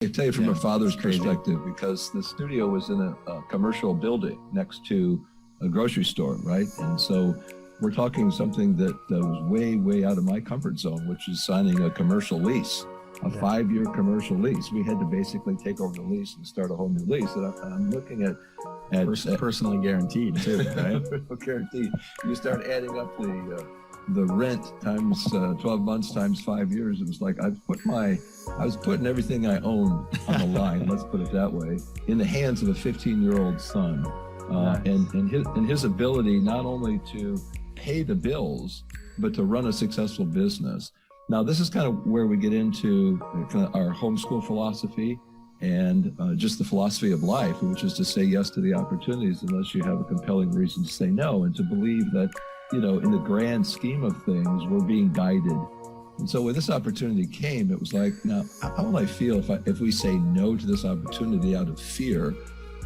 I tell you from a father's perspective, because the studio was in a commercial building next to a grocery store, right? And so we're talking something that was way, way out of my comfort zone, which is signing a commercial lease, a 5-year commercial lease. We had to basically take over the lease and start a whole new lease. And I'm looking at personally guaranteed too, right? Guaranteed. You start adding up the rent times 12 months times 5 years. It was like I was putting everything I owned on the line, let's put it that way, in the hands of a 15-year-old son. Nice. and his ability not only to pay the bills, but to run a successful business. Now, this is kind of where we get into kind of our homeschool philosophy and just the philosophy of life, which is to say yes to the opportunities unless you have a compelling reason to say no, and to believe that, you know, in the grand scheme of things, we're being guided. And so when this opportunity came, it was like, now, how will I feel if we say no to this opportunity out of fear,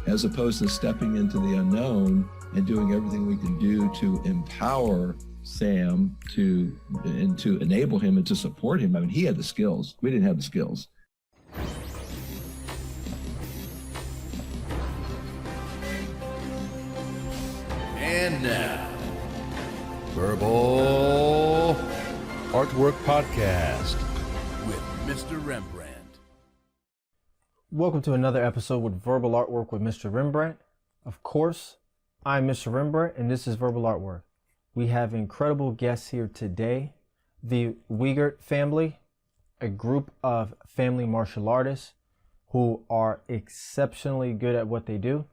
as opposed to stepping into the unknown and doing everything we can do to empower Sam to enable him and to support him. I mean, he had the skills. We didn't have the skills. And now, Verbal Artwork Podcast with Mr. Rembrandt. Welcome to another episode with Verbal Artwork with Mr. Rembrandt. Of course, I'm Mr. Rembrandt, and this is Verbal Artwork. We have incredible guests here today. The Wegert family, a group of family martial artists who are exceptionally good at what they do.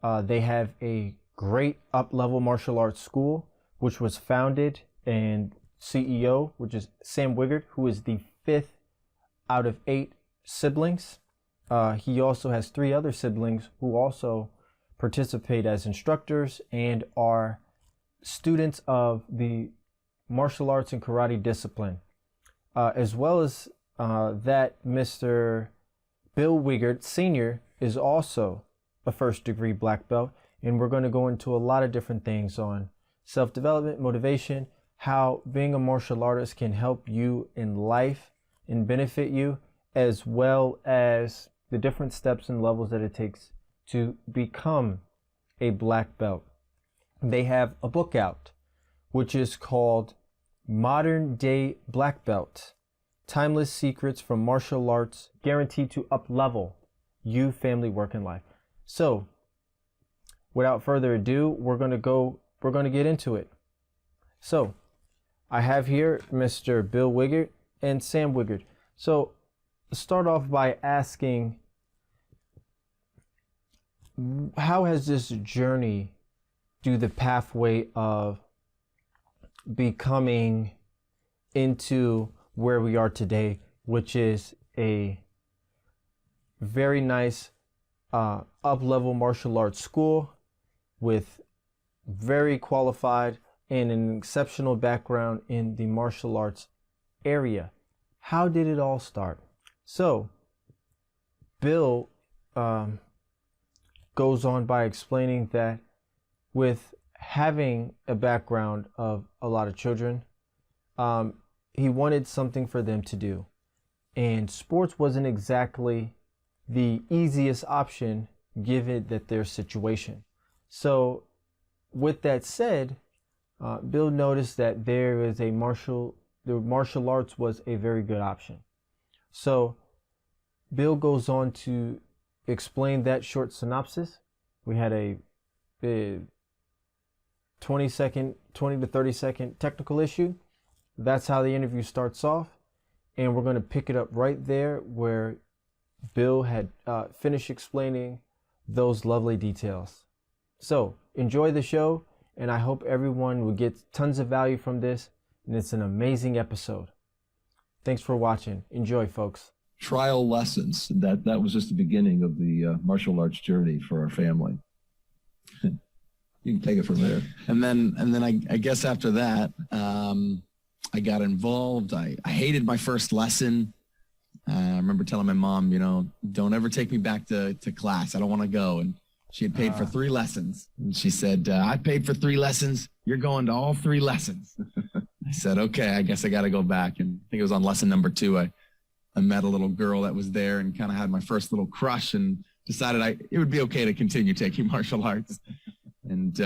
They have a great Uplevel martial arts school, which was founded, and CEO, which is Sam Wegert, who is the 5th out of 8 siblings. He also has 3 other siblings who also participate as instructors and are students of the martial arts and karate discipline. As well as that, Mr. Bill Wegert Sr. is also a first-degree black belt, and we're going to go into a lot of different things on self-development, motivation, how being a martial artist can help you in life and benefit you, as well as the different steps and levels that it takes to become a black belt. They have a book out, which is called Modern Day Black Belt, Timeless Secrets from Martial Arts, Guaranteed to Uplevel You Family, Work, and Life. So, without further ado, we're going to get into it. So, I have here Mr. Bill Wegert and Sam Wegert. So, start off by asking, how has this journey through the pathway of becoming into where we are today, which is a very nice up-level martial arts school with very qualified and an exceptional background in the martial arts area. How did it all start? So, Bill goes on by explaining that with having a background of a lot of children, he wanted something for them to do. And sports wasn't exactly the easiest option given that their situation. So with that said, Bill noticed that the martial arts was a very good option. So Bill goes on to explain that short synopsis. We had a 20 to 30 second technical issue. That's how the interview starts off. And we're going to pick it up right there where Bill had finished explaining those lovely details. So enjoy the show, and I hope everyone will get tons of value from this, and it's an amazing episode. Thanks for watching. Enjoy, folks. Trial lessons. That was just the beginning of the martial arts journey for our family. You can take it from there. And then I guess after that, I got involved. I hated my first lesson. I remember telling my mom, don't ever take me back to class. I don't want to go. And she had paid for 3 lessons. And she said, I paid for 3 lessons. You're going to all 3 lessons. I said, okay, I guess I got to go back. And I think it was on lesson number 2. I I met a little girl that was there and kind of had my first little crush and decided it would be okay to continue taking martial arts. And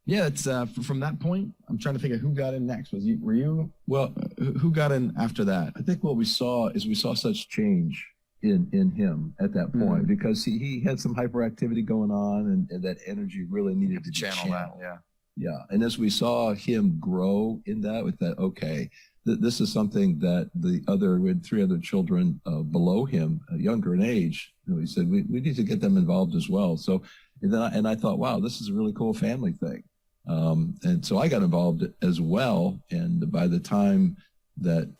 yeah, it's from that point, I'm trying to think of who got in next. Were you? Well, who got in after that? I think what we saw such change in him at that point, because he had some hyperactivity going on, and that energy really needed to channel that. Yeah. And as we saw him grow in that, with that, okay, this is something that we had 3 other children below him, younger in age. He said, we need to get them involved as well. So, and I thought, wow, this is a really cool family thing. And so I got involved as well. And by the time that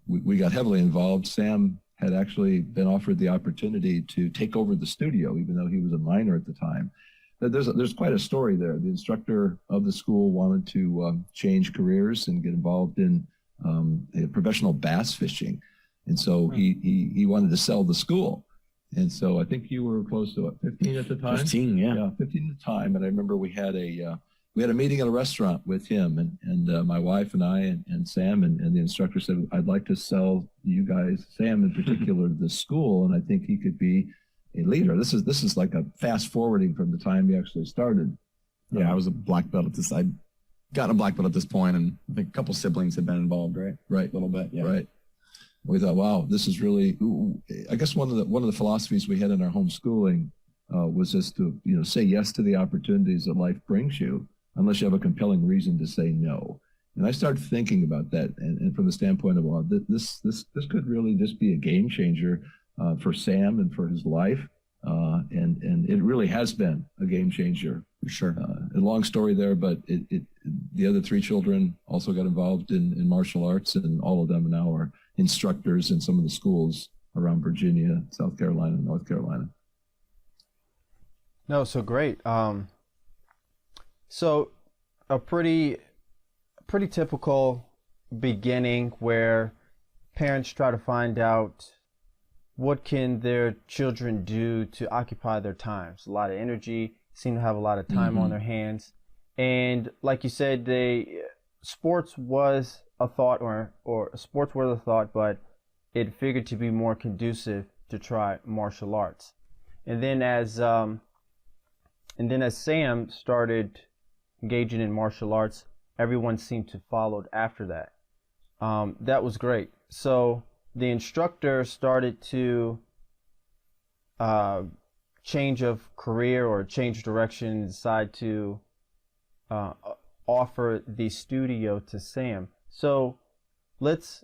we got heavily involved, Sam had actually been offered the opportunity to take over the studio, even though he was a minor at the time. There's quite a story there. The instructor of the school wanted to change careers and get involved in professional bass fishing. And so he wanted to sell the school. And so I think you were close to 15 at the time? 15, yeah. Yeah, 15 at the time. And I remember we had a meeting at a restaurant with him, and my wife and I and Sam, and the instructor said, I'd like to sell you guys, Sam in particular, the school, and I think he could be a leader. This is like a fast forwarding from the time he actually started. Yeah, I was a black belt at this. I'd gotten a black belt at this point, and I think a couple siblings had been involved, right? Right, a little bit, yeah. Right. We thought, wow, this is really. I guess one of the philosophies we had in our homeschooling was just to say yes to the opportunities that life brings you, unless you have a compelling reason to say no. And I started thinking about that, and from the standpoint of, well, this could really just be a game changer for Sam and for his life, and it really has been a game changer. For sure. A long story there, but the other 3 children also got involved in martial arts, and all of them now are instructors in some of the schools around Virginia, South Carolina, and North Carolina. No, so great. So a pretty typical beginning where parents try to find out what can their children do to occupy their times. A lot of energy, seem to have a lot of time on their hands. And like you said, sports was a thought, or sports were the thought, but it figured to be more conducive to try martial arts. And then as Sam started engaging in martial arts, everyone seemed to follow after that. That was great. So the instructor started to change of career or change direction and decide to offer the studio to Sam. So let's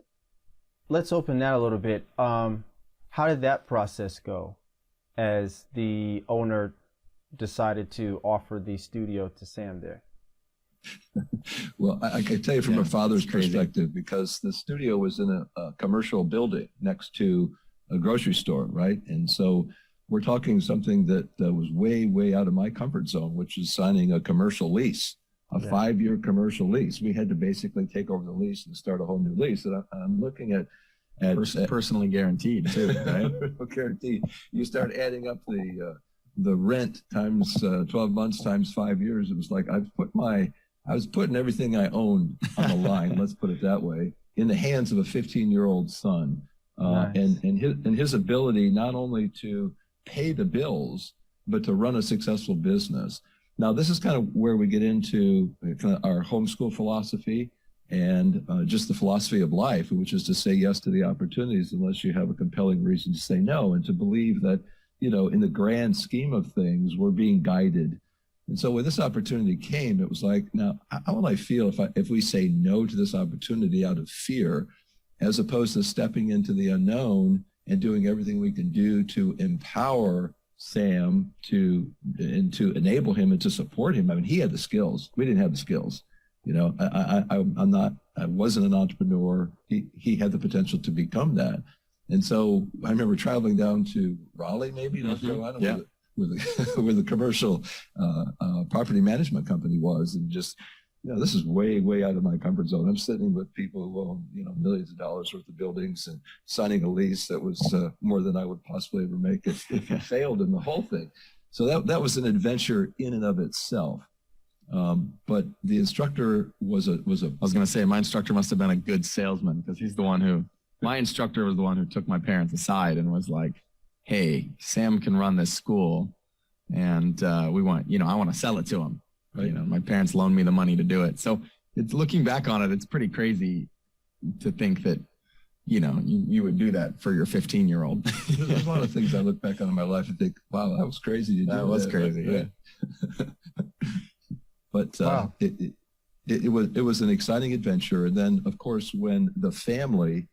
open that a little bit. How did that process go as the owner decided to offer the studio to Sam there? Well, I can tell you from a father's perspective, because the studio was in a commercial building next to a grocery store, right? And so we're talking something that was way, way out of my comfort zone, which is signing a commercial lease, a 5-year commercial lease. We had to basically take over the lease and start a whole new lease. And I'm looking at personally guaranteed too, right? Guaranteed. You start adding up the rent times 12 months times 5 years. It was like I was putting everything I owned on the line, let's put it that way, in the hands of a 15-year-old son. Nice. And his ability not only to pay the bills, but to run a successful business. Now, this is kind of where we get into kind of our homeschool philosophy and just the philosophy of life, which is to say yes to the opportunities unless you have a compelling reason to say no, and to believe that, in the grand scheme of things, we're being guided. And so when this opportunity came, it was like, now, how will I feel if we say no to this opportunity out of fear, as opposed to stepping into the unknown and doing everything we can do to empower Sam and to enable him and to support him. I mean, he had the skills. We didn't have the skills. I wasn't an entrepreneur. He had the potential to become that. And so I remember traveling down to Raleigh, maybe, North Carolina, where the commercial property management company was, and just, this is way, way out of my comfort zone. I'm sitting with people who own, millions of dollars worth of buildings and signing a lease that was more than I would possibly ever make if it failed in the whole thing. So that was an adventure in and of itself. But the instructor was a. I was going to say, my instructor must have been a good salesman, because he's the one who my instructor was the one who took my parents aside and was like, hey, Sam can run this school, and we want, I want to sell it to him. Right. My parents loaned me the money to do it. So it's looking back on it, it's pretty crazy to think that, you would do that for your 15-year-old. There's a lot of things I look back on in my life and think, wow, that was crazy. To do that was crazy. Yeah. But wow. It was an exciting adventure. And then, of course, when the family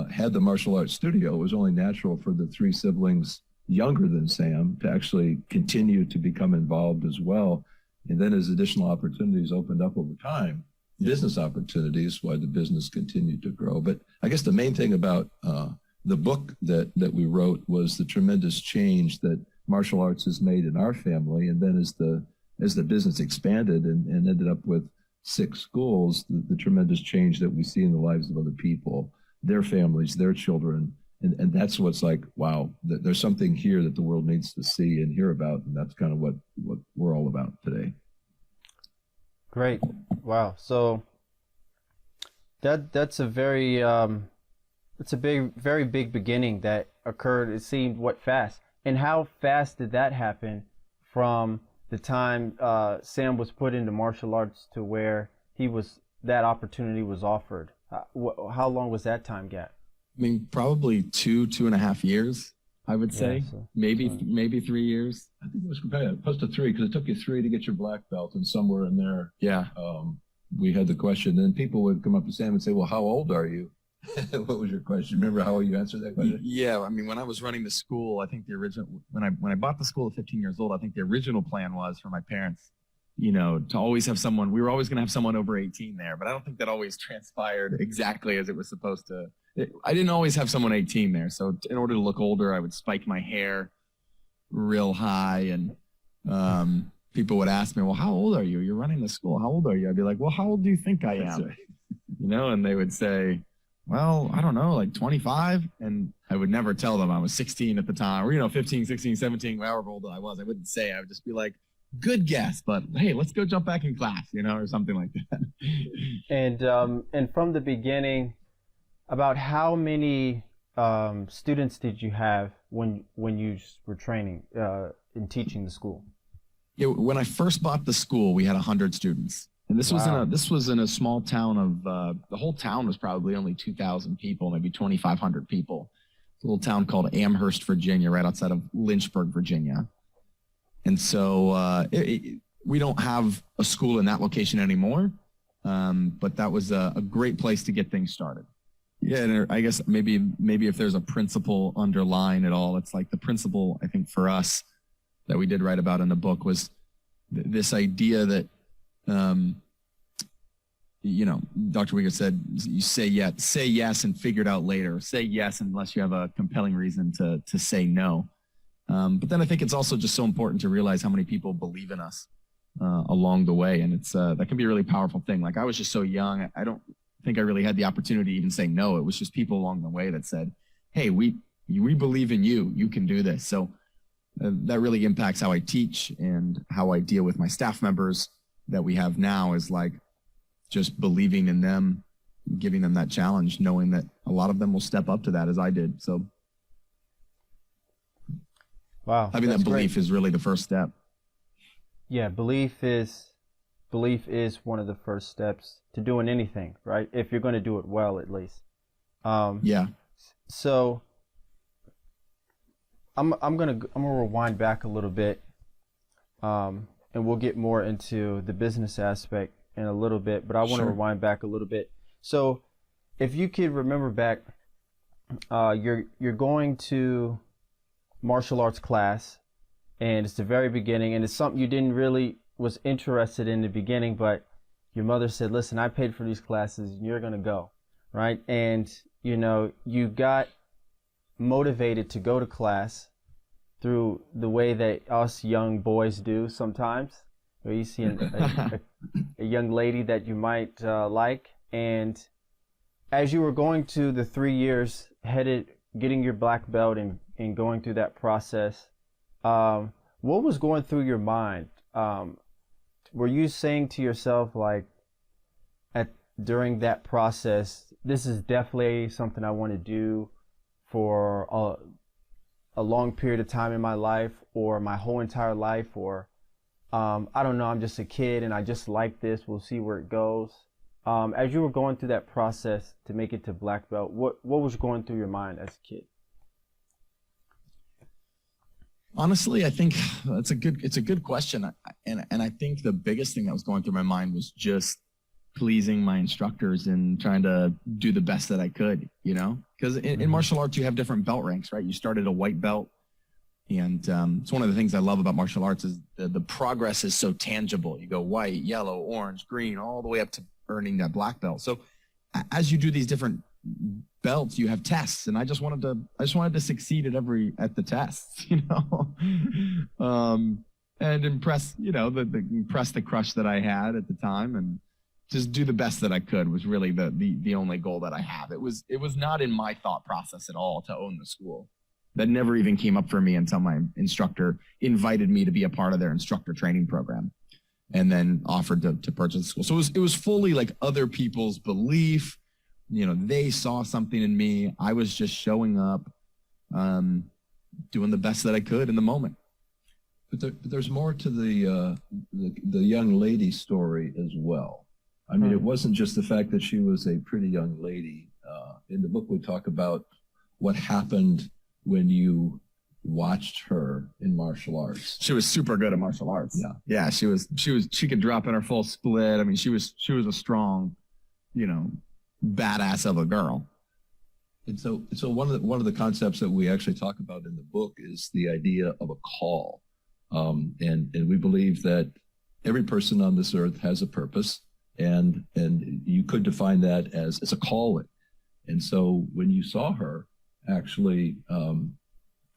had the martial arts studio, it was only natural for the three siblings younger than Sam to actually continue to become involved as well. And then as additional opportunities opened up over time, business opportunities, why the business continued to grow. But I guess the main thing about the book that we wrote was the tremendous change that martial arts has made in our family. And then as the business expanded and ended up with 6 schools, the tremendous change that we see in the lives of other people, their families, their children. And that's what's like, wow, there's something here that the world needs to see and hear about. And that's kind of what we're all about today. Great. Wow. So that's a very, it's a very big beginning that occurred. It seemed fast. And how fast did that happen from the time Sam was put into martial arts to where that opportunity was offered? How long was that time gap? I mean, probably 2.5 years, I would say. Yeah, so, maybe 3 years. I think it was close to 3, because it took you 3 to get your black belt, and somewhere in there, we had the question, and people would come up to Sam and say, well, how old are you? What was your question? Remember how you answered that question? Yeah, I mean, when I was running the school, I think the original, when I bought the school at 15 years old, I think the original plan was for my parents, to always have someone, we were always going to have someone over 18 there, but I don't think that always transpired exactly as it was supposed to. I didn't always have someone 18 there. So in order to look older, I would spike my hair real high, and people would ask me, well, how old are you? You're running the school. How old are you? I'd be like, well, how old do you think I am? Right. And they would say, well, I don't know, like 25. And I would never tell them I was 16 at the time, or, 15, 16, 17, however old I was. I wouldn't say. I would just be like, good guess, but hey, let's go jump back in class, or something like that. And from the beginning, about how many students did you have when you were training and teaching the school? Yeah, when I first bought the school, we had 100 students, and this was in a small town of the whole town was probably only 2,000 people, maybe 2,500 people. It's a little town called Amherst, Virginia, right outside of Lynchburg, Virginia. And so we don't have a school in that location anymore, but that was a great place to get things started. Yeah, and I guess maybe if there's a principle underlying it all, it's like the principle, I think, for us that we did write about in the book was this idea that, Dr. Wegert said, you say yes and figure it out later. Say yes unless you have a compelling reason to say no. But then I think it's also just so important to realize how many people believe in us along the way. And it's that can be a really powerful thing. Like I was just so young. I don't think I really had the opportunity to even say no. It was just people along the way that said, hey, we believe in you. You can do this. So that really impacts how I teach and how I deal with my staff members that we have now, is like just believing in them, giving them that challenge, knowing that a lot of them will step up to that as I did. So wow, having that belief is really the first step. Yeah, belief is one of the first steps to doing anything, right? If you're going to do it well, at least. Yeah. So I'm gonna rewind back a little bit, and we'll get more into the business aspect in a little bit. But I want to rewind back a little bit. So if you could remember back, you're going to martial arts class, and it's the very beginning, and it's something you didn't really was interested in the beginning, but your mother said, listen, I paid for these classes and you're going to go, right? And you got motivated to go to class through the way that us young boys do sometimes, where you see a young lady that you might like, and as you were going to the 3 years getting your black belt and going through that process, what was going through your mind? Were you saying to yourself, like, during that process, this is definitely something I want to do for a long period of time in my life, or my whole entire life, or I don't know, I'm just a kid and I just like this, we'll see where it goes. As you were going through that process to make it to black belt, what was going through your mind as a kid? Honestly, I think it's a good question. And I think the biggest thing that was going through my mind was just pleasing my instructors and trying to do the best that I could, because in martial arts, you have different belt ranks, right? You start at a white belt. And it's one of the things I love about martial arts is the progress is so tangible. You go white, yellow, orange, green, all the way up to earning that black belt. So as you do these different belts, you have tests, and I just wanted to succeed at the tests, and impress, impress the crush that I had at the time, and just do the best that I could was really the only goal that I have. It was not in my thought process at all to own the school. That never even came up for me until my instructor invited me to be a part of their instructor training program, and then offered to purchase the school. So it was fully like other people's belief. They saw something in me. I was just showing up, doing the best that I could in the moment. But there's more to the young lady story as well. I mean, it wasn't just the fact that she was a pretty young lady. In the book, we talk about what happened when you watched her in martial arts. She was super good at martial arts. Yeah. She could drop in her full split. I mean, she was a strong, badass of a girl. And so one of the concepts that we actually talk about in the book is the idea of a call. And we believe that every person on this earth has a purpose, and you could define that as a calling. And so when you saw her actually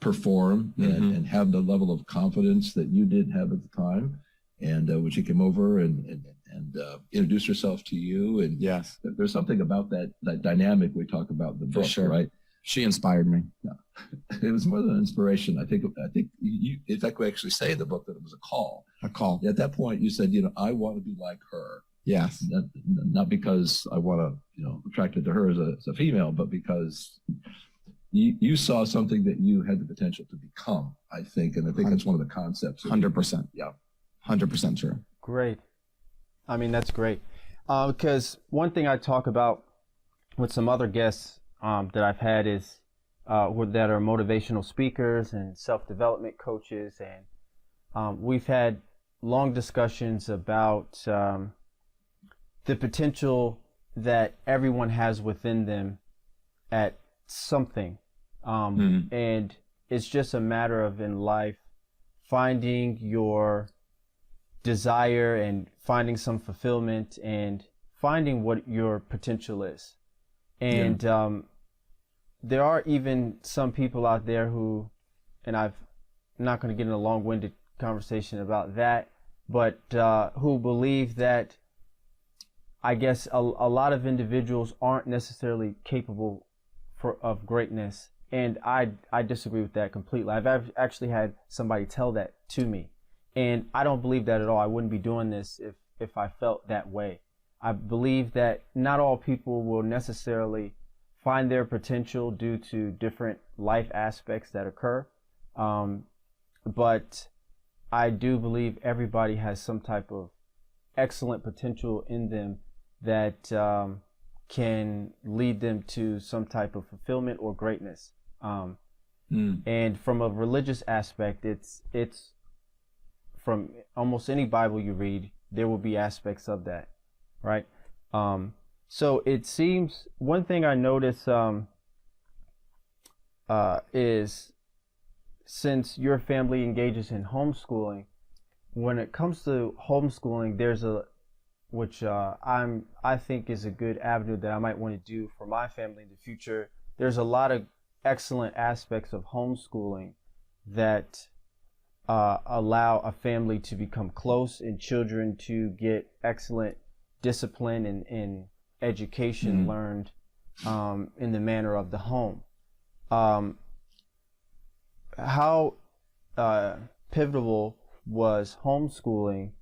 perform and have the level of confidence that you didn't have at the time, and when she came over and introduced herself to you, and yes, there's something about that dynamic we talk about in the book, sure. Right? She inspired me. Yeah. It was more than an inspiration. I think you, in fact, we actually say in the book that it was a call. A call. At that point, you said, I want to be like her. Yes. Not because I want to, attracted to her as a female, but because you saw something that you had the potential to become, I think. And I think that's one of the concepts. 100%. Yeah. 100% true. Great. I mean, that's great. Because one thing I talk about with some other guests that I've had is that are motivational speakers and self-development coaches. And we've had long discussions about the potential that everyone has within them at something. And it's just a matter of, in life, finding your desire and finding some fulfillment and finding what your potential is. And there are even some people out there who, and I'm not going to get in a long-winded conversation about that, but who believe that, I guess, a lot of individuals aren't necessarily capable of greatness. And I disagree with that completely. I've actually had somebody tell that to me. And I don't believe that at all. I wouldn't be doing this if I felt that way. I believe that not all people will necessarily find their potential due to different life aspects that occur. But I do believe everybody has some type of excellent potential in them that can lead them to some type of fulfillment or greatness. And from a religious aspect, it's from almost any Bible you read, there will be aspects of that, right? So it seems, one thing I notice is, since your family engages in homeschooling, when it comes to homeschooling, there's which I think is a good avenue that I might want to do for my family in the future. There's a lot of excellent aspects of homeschooling that allow a family to become close and children to get excellent discipline and education learned in the manner of the home. How pivotal was homeschooling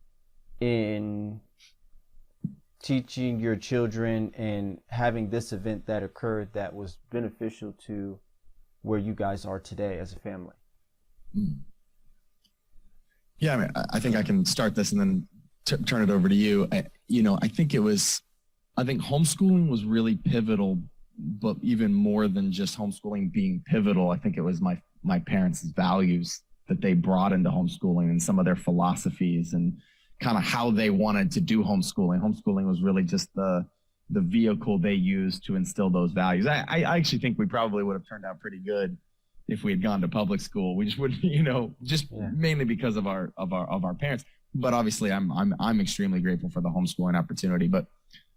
in teaching your children and having this event that occurred that was beneficial to where you guys are today as a family? Yeah, I mean, I think I can start this and then turn it over to you. I think homeschooling was really pivotal, but even more than just homeschooling being pivotal, I think it was my parents' values that they brought into homeschooling and some of their philosophies and kind of how they wanted to do homeschooling. Homeschooling was really just the vehicle they used to instill those values. I actually think we probably would have turned out pretty good if we had gone to public school. We just wouldn't, mainly because of our parents. But obviously, I'm extremely grateful for the homeschooling opportunity. But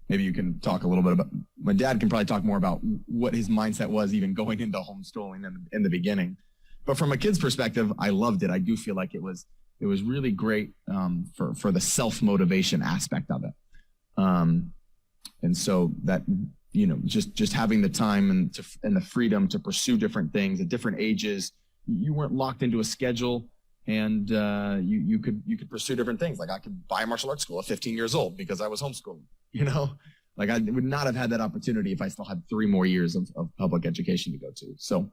maybe you can talk a little bit about. My dad can probably talk more about what his mindset was even going into homeschooling in the beginning. But from a kid's perspective, I loved it. I do feel like it was really great for the self-motivation aspect of it. And so that, just having the time and the freedom to pursue different things at different ages, you weren't locked into a schedule, and you could pursue different things. Like I could buy a martial arts school at 15 years old because I was homeschooling, like I would not have had that opportunity if I still had 3 more years of public education to go to. So,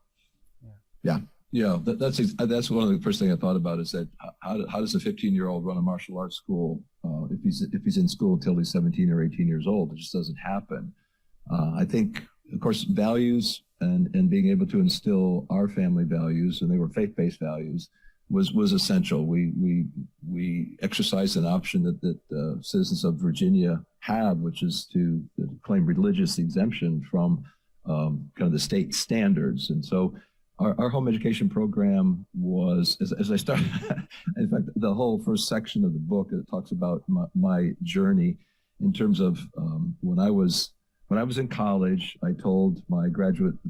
yeah. Yeah, that's one of the first thing I thought about is that how does a 15-year-old run a martial arts school if he's in school until he's 17 or 18 years old? It just doesn't happen. I think, of course, values and being able to instill our family values, and they were faith-based values, was essential. We exercised an option that citizens of Virginia have, which is to claim religious exemption from kind of the state standards, and so. Our home education program was, as I started, in fact, the whole first section of the book, it talks about my journey in terms of when I was in college, I told my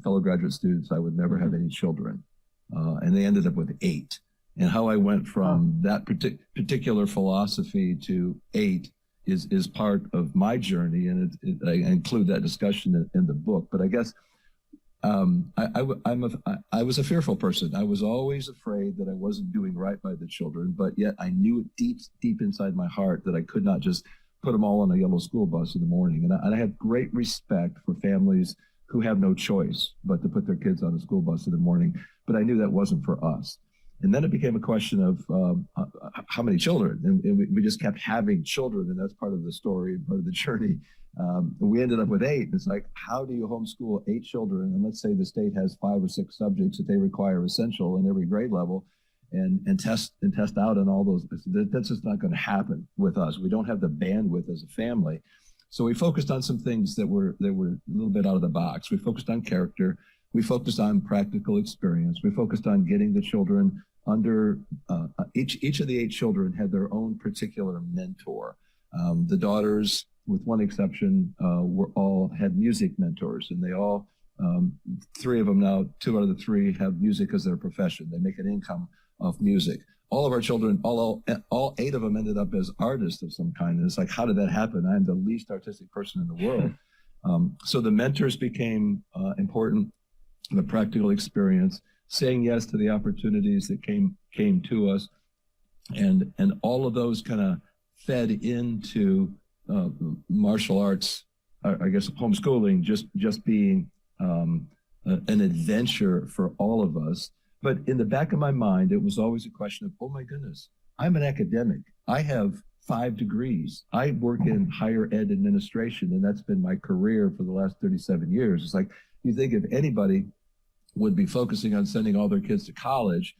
fellow graduate students I would never have any children, and they ended up with 8. And how I went from that particular philosophy to 8 is part of my journey, and I include that discussion in the book. But I guess. I was a fearful person. I was always afraid that I wasn't doing right by the children, but yet I knew it deep inside my heart that I could not just put them all on a yellow school bus in the morning. And I have great respect for families who have no choice but to put their kids on a school bus in the morning. But I knew that wasn't for us. And then it became a question of how many children, and we just kept having children, and that's part of the story, part of the journey. We ended up with 8. It's like, how do you homeschool 8 children? And let's say the state has 5 or 6 subjects that they require essential in every grade level, and test out on all those. That's just not going to happen with us. We don't have the bandwidth as a family. So we focused on some things that were a little bit out of the box. We focused on character. We focused on practical experience. We focused on getting the children under each of the 8 children had their own particular mentor. The daughters, with one exception, had music mentors, and they all, 3 of them now, 2 out of the 3 have music as their profession. They make an income off music. All of our children, all 8 of them ended up as artists of some kind. And it's like, how did that happen? I'm the least artistic person in the world. So the mentors became important, the practical experience, saying yes to the opportunities that came to us, and all of those kind of fed into martial arts, I guess homeschooling, just being an adventure for all of us. But in the back of my mind, it was always a question of, oh my goodness, I'm an academic. I have 5 degrees. I work in higher ed administration, and that's been my career for the last 37 years. It's like, you think if anybody would be focusing on sending all their kids to college,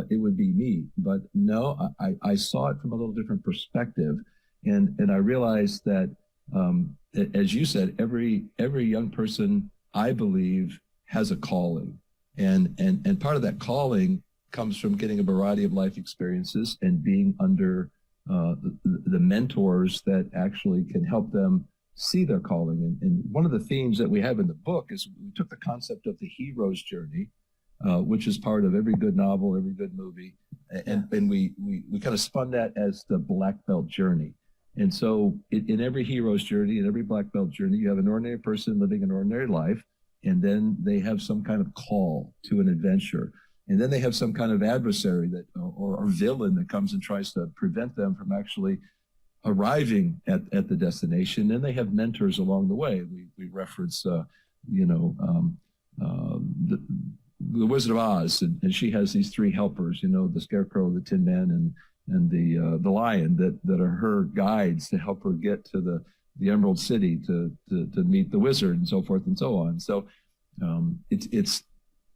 it would be me. But no, I saw it from a little different perspective. And I realized that, as you said, every young person, I believe, has a calling. And part of that calling comes from getting a variety of life experiences and being under the mentors that actually can help them see their calling. And one of the themes that we have in the book is we took the concept of the hero's journey, which is part of every good novel, every good movie, and we kind of spun that as the black belt journey. And so in every hero's journey, in every black belt journey, you have an ordinary person living an ordinary life, and then they have some kind of call to an adventure. And then they have some kind of adversary that or villain that comes and tries to prevent them from actually arriving at the destination, and they have mentors along the way. We reference, the Wizard of Oz, and she has these three helpers, the Scarecrow, the Tin Man, and the Lion that are her guides to help her get to the Emerald City to meet the wizard and so forth and so on. So it's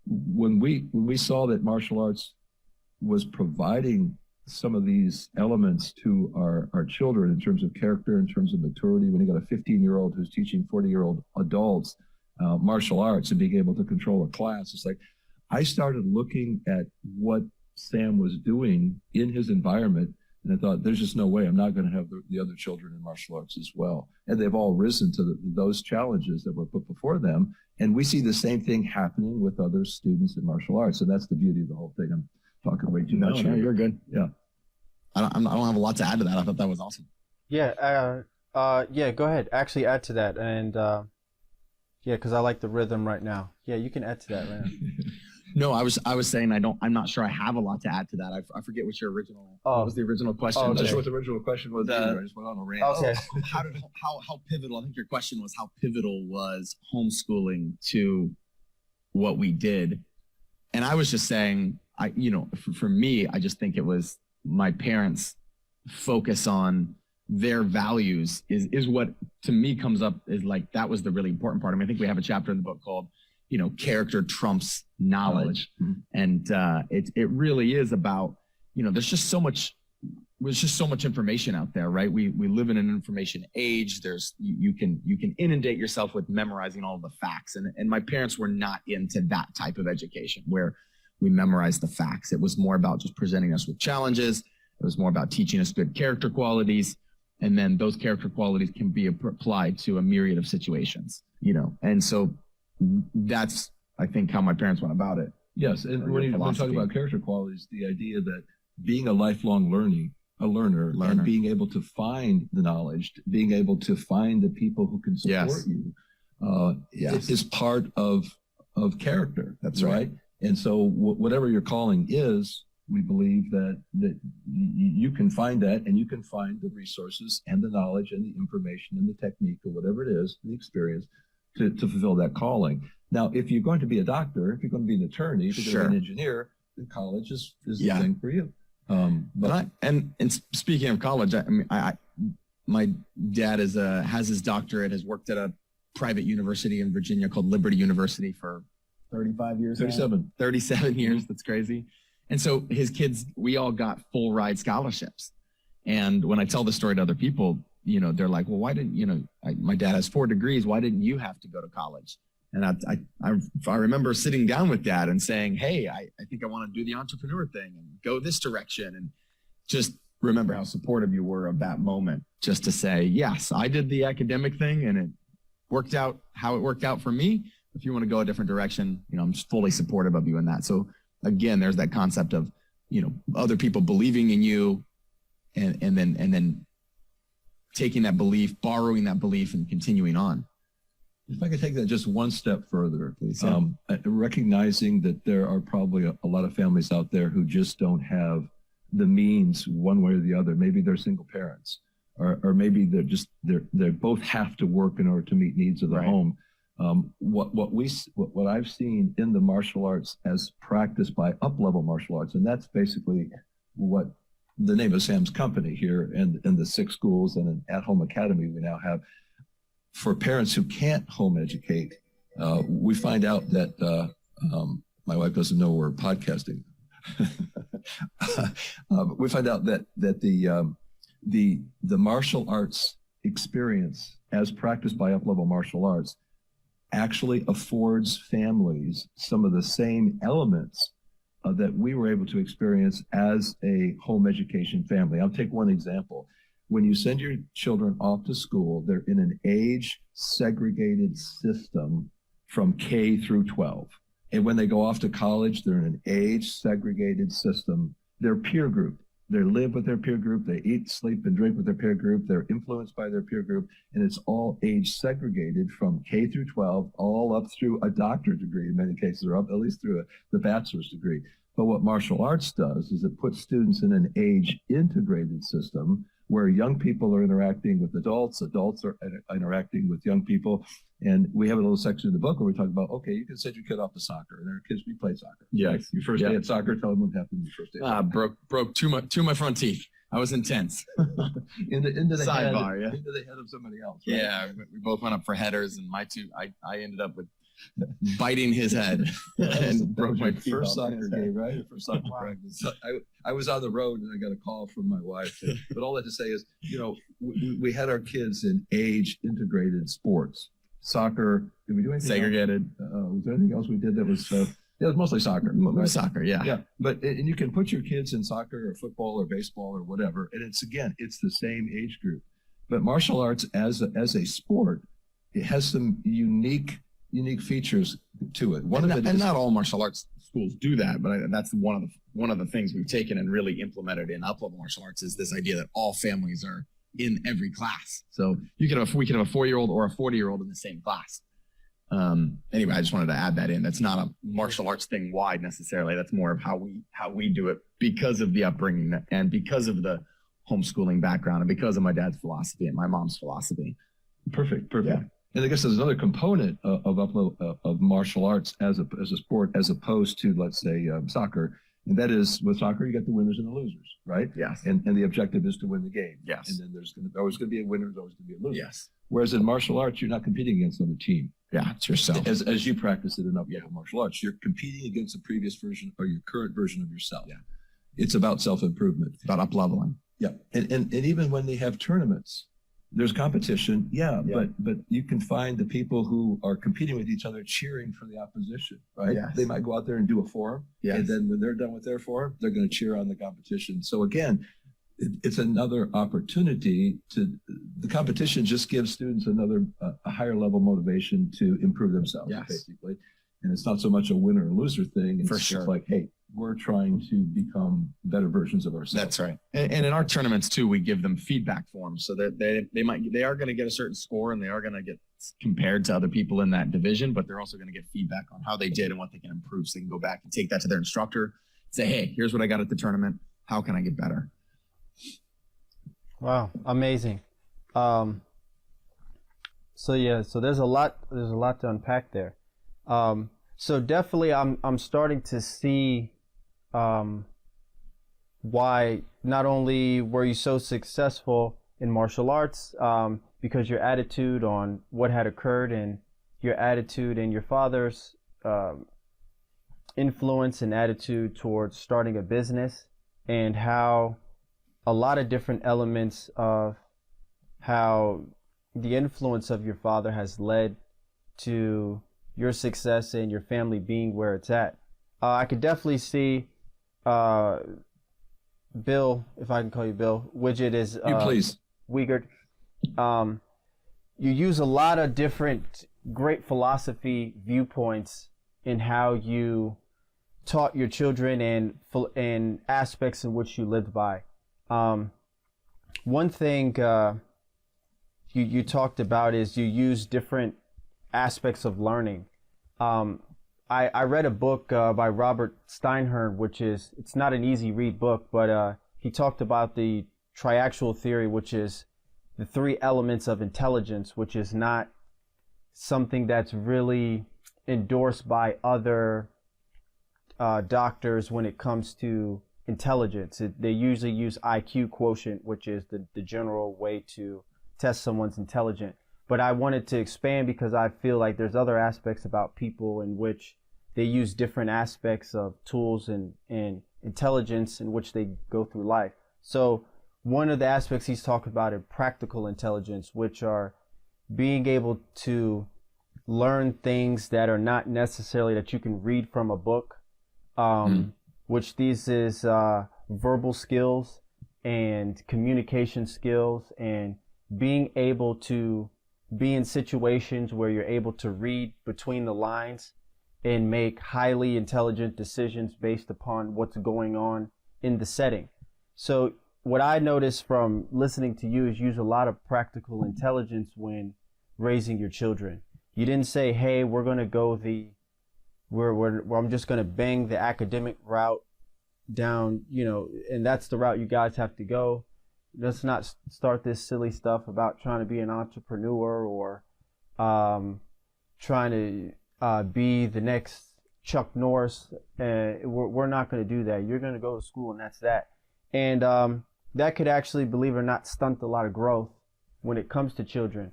when we saw that martial arts was providing some of these elements to our children in terms of character, in terms of maturity, when you got a 15-year-old who's teaching 40-year-old adults martial arts and being able to control a class, it's like I started looking at what Sam was doing in his environment, and I thought, there's just no way I'm not going to have the other children in martial arts as well. And they've all risen to those challenges that were put before them. And we see the same thing happening with other students in martial arts. And that's the beauty of the whole thing. I'm talking way too much. No, you're good. Yeah. I don't have a lot to add to that. I thought that was awesome. Yeah. Yeah, go ahead. Actually add to that. And yeah, because I like the rhythm right now. Yeah, you can add to that right now. No, I was saying I'm not sure I have a lot to add to that. I forget what your original. Oh. What was the original question? I'm not okay. sure what the original question was. I just went on a rant. Okay. How pivotal? I think your question was how pivotal was homeschooling to what we did, and I was just saying, for me, I just think it was my parents' focus on their values is what to me comes up is like that was the really important part. I mean, I think we have a chapter in the book called character trumps knowledge. Mm-hmm. And it really is about, there's just so much information out there, right? We live in an information age. You can inundate yourself with memorizing all the facts. And my parents were not into that type of education where we memorize the facts. It was more about just presenting us with challenges. It was more about teaching us good character qualities. And then those character qualities can be applied to a myriad of situations, and so that's, I think, how my parents went about it. Yes, and when you talk about character qualities, the idea that being a lifelong learner, and being able to find the knowledge, being able to find the people who can support you, is part of character. That's right. And so whatever your calling is, we believe that you can find that, and you can find the resources and the knowledge and the information and the technique or whatever it is, the experience to fulfill that calling. Now, if you're going to be a doctor, if you're going to be an attorney, if you're going to be an engineer, then college is the thing for you. And speaking of college, my dad has his doctorate, has worked at a private university in Virginia called Liberty University for 35 years. 37 years. That's crazy. And so his kids, we all got full ride scholarships. And when I tell the story to other people, they're like, well, why didn't, my dad has 4 degrees. Why didn't you have to go to college? And I remember sitting down with Dad and saying, hey, I think I want to do the entrepreneur thing and go this direction. And just remember how supportive you were of that moment, just to say, yes, I did the academic thing and it worked out how it worked out for me. If you want to go a different direction, I'm just fully supportive of you in that. So again, there's that concept of, other people believing in you and then taking that belief, borrowing that belief and continuing on. If I could take that just one step further, please. Recognizing that there are probably a lot of families out there who just don't have the means one way or the other. Maybe they're single parents, or maybe they both have to work in order to meet needs of the home. What I've seen in the martial arts as practiced by Uplevel Martial Arts, and that's basically what the name of Sam's company here and the 6 schools and an at-home academy we now have. For parents who can't home educate, we find out that my wife doesn't know we're podcasting. We find out that the martial arts experience as practiced by Uplevel Martial Arts actually affords families some of the same elements that we were able to experience as a home education family. I'll take one example. When you send your children off to school, they're in an age-segregated system from K through 12. And when they go off to college, they're in an age-segregated system. They're peer group. They live with their peer group. They eat, sleep, and drink with their peer group. They're influenced by their peer group. And it's all age-segregated from K through 12, all up through a doctorate degree in many cases, or up at least through the bachelor's degree. But what martial arts does is it puts students in an age-integrated system where young people are interacting with adults, adults are interacting with young people. And we have a little section in the book where we talk about, okay, you can send your kid off to soccer, and our kids, we play soccer. Yeah. Right? Your first day at soccer, tell them what happened your first day. Broke two of my front teeth. I was intense. into the Sidebar, head, into the head of somebody else. Right? Yeah, we both went up for headers, and I ended up with biting his head and broke my teeth. First soccer game, right? First soccer practice. So I was on the road and I got a call from my wife. But all that to say is, we had our kids in age integrated sports. Soccer. Did we do anything segregated? Was there anything else we did that was? It was mostly soccer. Right? Soccer, yeah. Yeah, and you can put your kids in soccer or football or baseball or whatever, and it's the same age group. But martial arts as a sport, it has some unique features to it. And not all martial arts schools do that, but that's one of the things we've taken and really implemented in Uplevel Martial Arts is this idea that all families are in every class. So we can have a 4-year-old or a 40-year-old in the same class. Anyway, I just wanted to add that in. That's not a martial arts thing wide necessarily. That's more of how we do it because of the upbringing and because of the homeschooling background and because of my dad's philosophy and my mom's philosophy. Perfect. Yeah. And I guess there's another component of martial arts as a sport, as opposed to, let's say, soccer. And that is, with soccer, you get the winners and the losers, right? Yes. And the objective is to win the game. Yes. And then there's always going to be a winner, there's always going to be a loser. Yes. Whereas in martial arts, you're not competing against another team. Yeah, it's yourself. As you practice it in Uplevel Martial Arts, you're competing against a previous version or your current version of yourself. Yeah. It's about self-improvement. It's about up-leveling. Yeah. And even when they have tournaments, there's competition. Yeah. But you can find the people who are competing with each other cheering for the opposition, right? Yes. They might go out there and do a form. Yes. And then when they're done with their form, they're going to cheer on the competition. So again, it's another opportunity the competition just gives students a higher level motivation to improve themselves, basically. And it's not so much a winner or loser thing. It's just like, hey, we're trying to become better versions of ourselves. That's right. And in our tournaments too, we give them feedback forms so that they are going to get a certain score and they are going to get compared to other people in that division, but they're also going to get feedback on how they did and what they can improve. So they can go back and take that to their instructor, say, hey, here's what I got at the tournament. How can I get better? Wow, amazing. So there's a lot to unpack there. So definitely I'm starting to see why not only were you so successful in martial arts, because your attitude on what had occurred and your attitude and your father's influence and attitude towards starting a business, and how a lot of different elements of how the influence of your father has led to your success and your family being where it's at. I could definitely see Bill, if I can call you Bill, Wegert is you please. Wegert. You use a lot of different great philosophy viewpoints in how you taught your children and aspects in which you lived by. One thing you talked about is you use different aspects of learning. I read a book by Robert Steinhern, it's not an easy read book, but he talked about the triaxial theory, which is the 3 elements of intelligence, which is not something that's really endorsed by other doctors when it comes to intelligence. They usually use IQ quotient, which is the general way to test someone's intelligence. But I wanted to expand because I feel like there's other aspects about people in which they use different aspects of tools and intelligence in which they go through life. So one of the aspects he's talking about is practical intelligence, which are being able to learn things that are not necessarily that you can read from a book, which these is verbal skills and communication skills and being able to be in situations where you're able to read between the lines and make highly intelligent decisions based upon what's going on in the setting. So what I noticed from listening to you is use a lot of practical intelligence when raising your children. You didn't say, hey, we're going to go I'm just going to bang the academic route down, and that's the route you guys have to go. let's not start this silly stuff about trying to be an entrepreneur or trying to be the next Chuck Norris. We're not going to do that. You're going to go to school and that's that. And that could actually, believe it or not, stunt a lot of growth when it comes to children.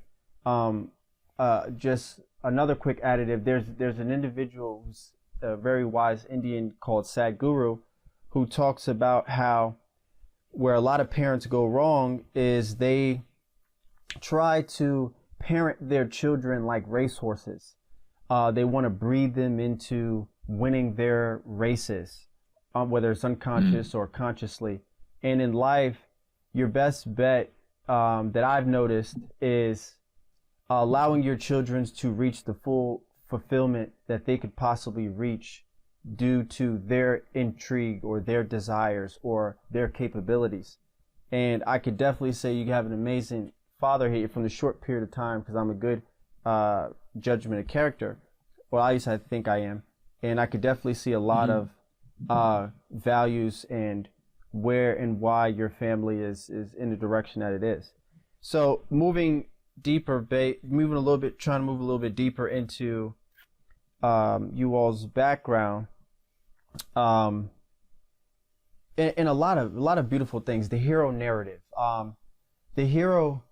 Just another quick additive, there's an individual who's a very wise Indian called Sadhguru, who talks about how where a lot of parents go wrong is they try to parent their children like racehorses. They want to breed them into winning their races, whether it's unconscious or consciously. And in life, your best bet that I've noticed is allowing your children to reach the full fulfillment that they could possibly reach due to their intrigue or their desires or their capabilities. And I could definitely say you have an amazing father here from the short period of time, because I'm a good judgment of character. Well, at least I think I am. And I could definitely see a lot of values and where and why your family is in the direction that it is. So moving deeper, moving a little bit, trying to move a little bit deeper into you all's background, and a lot of beautiful things. The hero narrative. The hero.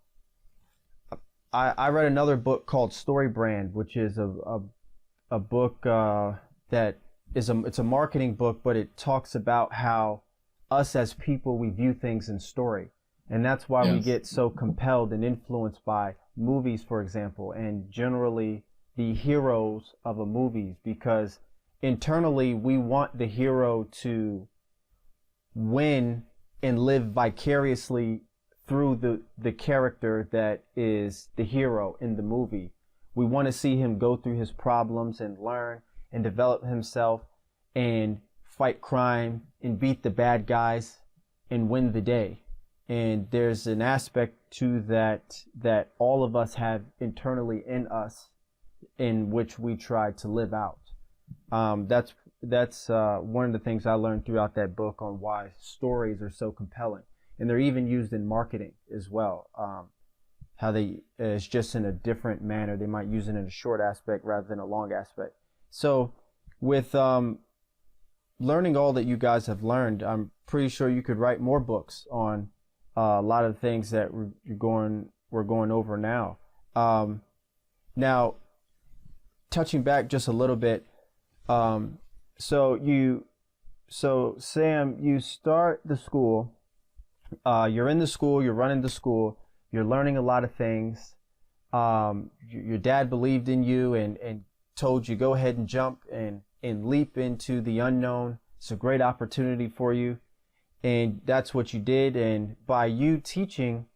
I read another book called Story Brand, which is a book that is it's a marketing book, but it talks about how us as people, we view things in story. And that's why we get so compelled and influenced by movies, for example, and generally the heroes of a movie, because internally we want the hero to win and live vicariously through the character that is the hero in the movie. We want to see him go through his problems and learn and develop himself and fight crime and beat the bad guys and win the day. And there's an aspect to that all of us have internally in us, in which we try to live out. That's one of the things I learned throughout that book on why stories are so compelling, and they're even used in marketing as well. How it's just in a different manner. They might use it in a short aspect rather than a long aspect. So with learning all that you guys have learned, I'm pretty sure you could write more books on a lot of the things that we're going over now. Now, touching back just a little bit, so Sam, you start the school, you're in the school, you're running the school, you're learning a lot of things. Your dad believed in you and told you go ahead and jump and leap into the unknown. It's a great opportunity for you. And that's what you did. And by you teaching,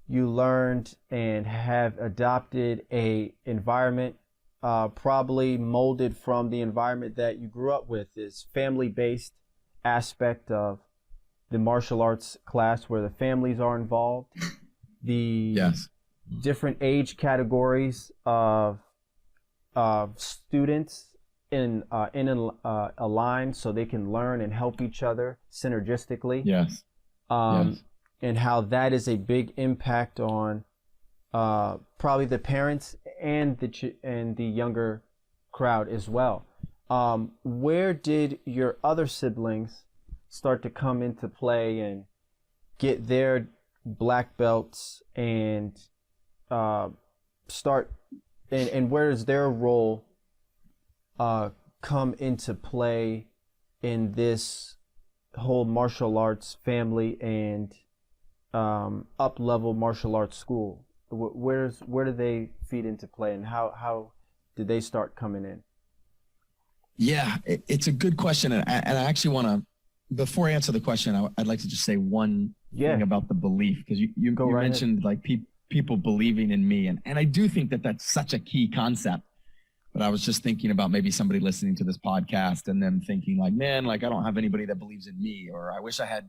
you learned and have adopted a environment probably molded from the environment that you grew up with. This family-based aspect of the martial arts class where the families are involved. The different age categories of students in a line, so they can learn and help each other synergistically. And how that is a big impact on probably the parents and the younger crowd as well. Where did your other siblings start to come into play and get their black belts and start, and where does their role come into play in this whole martial arts family and up-level martial arts school? Where do they feed into play, and how did they start coming in? Yeah, it's a good question, and I actually want to, before I answer the question, I'd like to just say one thing about the belief, because you mentioned like people believing in me, and I do think that that's such a key concept. But I was just thinking about maybe somebody listening to this podcast and them thinking like, man, like I don't have anybody that believes in me, or I wish I had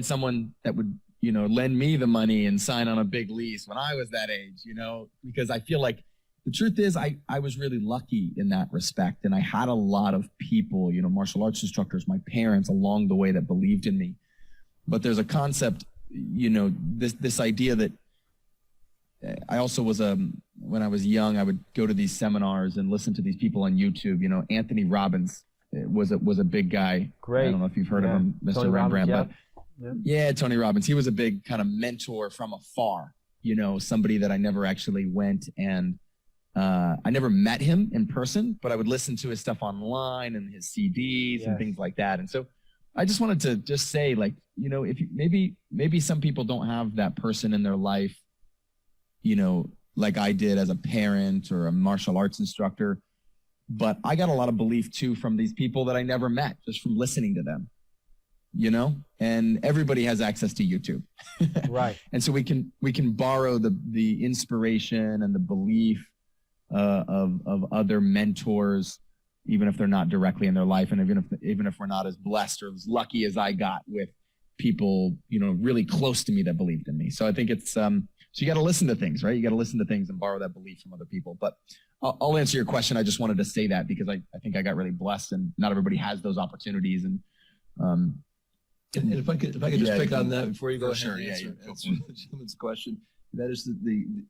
someone that would, lend me the money and sign on a big lease when I was that age, because I feel like the truth is I was really lucky in that respect. And I had a lot of people, martial arts instructors, my parents along the way that believed in me. But there's a concept this idea that I also was when I was young, I would go to these seminars and listen to these people on YouTube. Anthony Robbins was a big guy. Great. I don't know if you've heard of him, Mr. Tony Rembrandt, Robbins, but yeah, Tony Robbins. He was a big kind of mentor from afar. Somebody that I never actually went and I never met him in person, but I would listen to his stuff online and his CDs and things like that. And so I just wanted to just say, like, if maybe some people don't have that person in their life, like I did as a parent or a martial arts instructor, but I got a lot of belief too from these people that I never met, just from listening to them, and everybody has access to YouTube. Right. And so we can borrow the inspiration and the belief of other mentors, even if they're not directly in their life, and even if we're not as blessed or as lucky as I got with people, really close to me that believed in me. So I think it's so you got to listen to things, right? You got to listen to things and borrow that belief from other people. But I'll answer your question. I just wanted to say that because I think I got really blessed, and not everybody has those opportunities. And if I could just pick on that before you go ahead and answer the gentleman's question. That is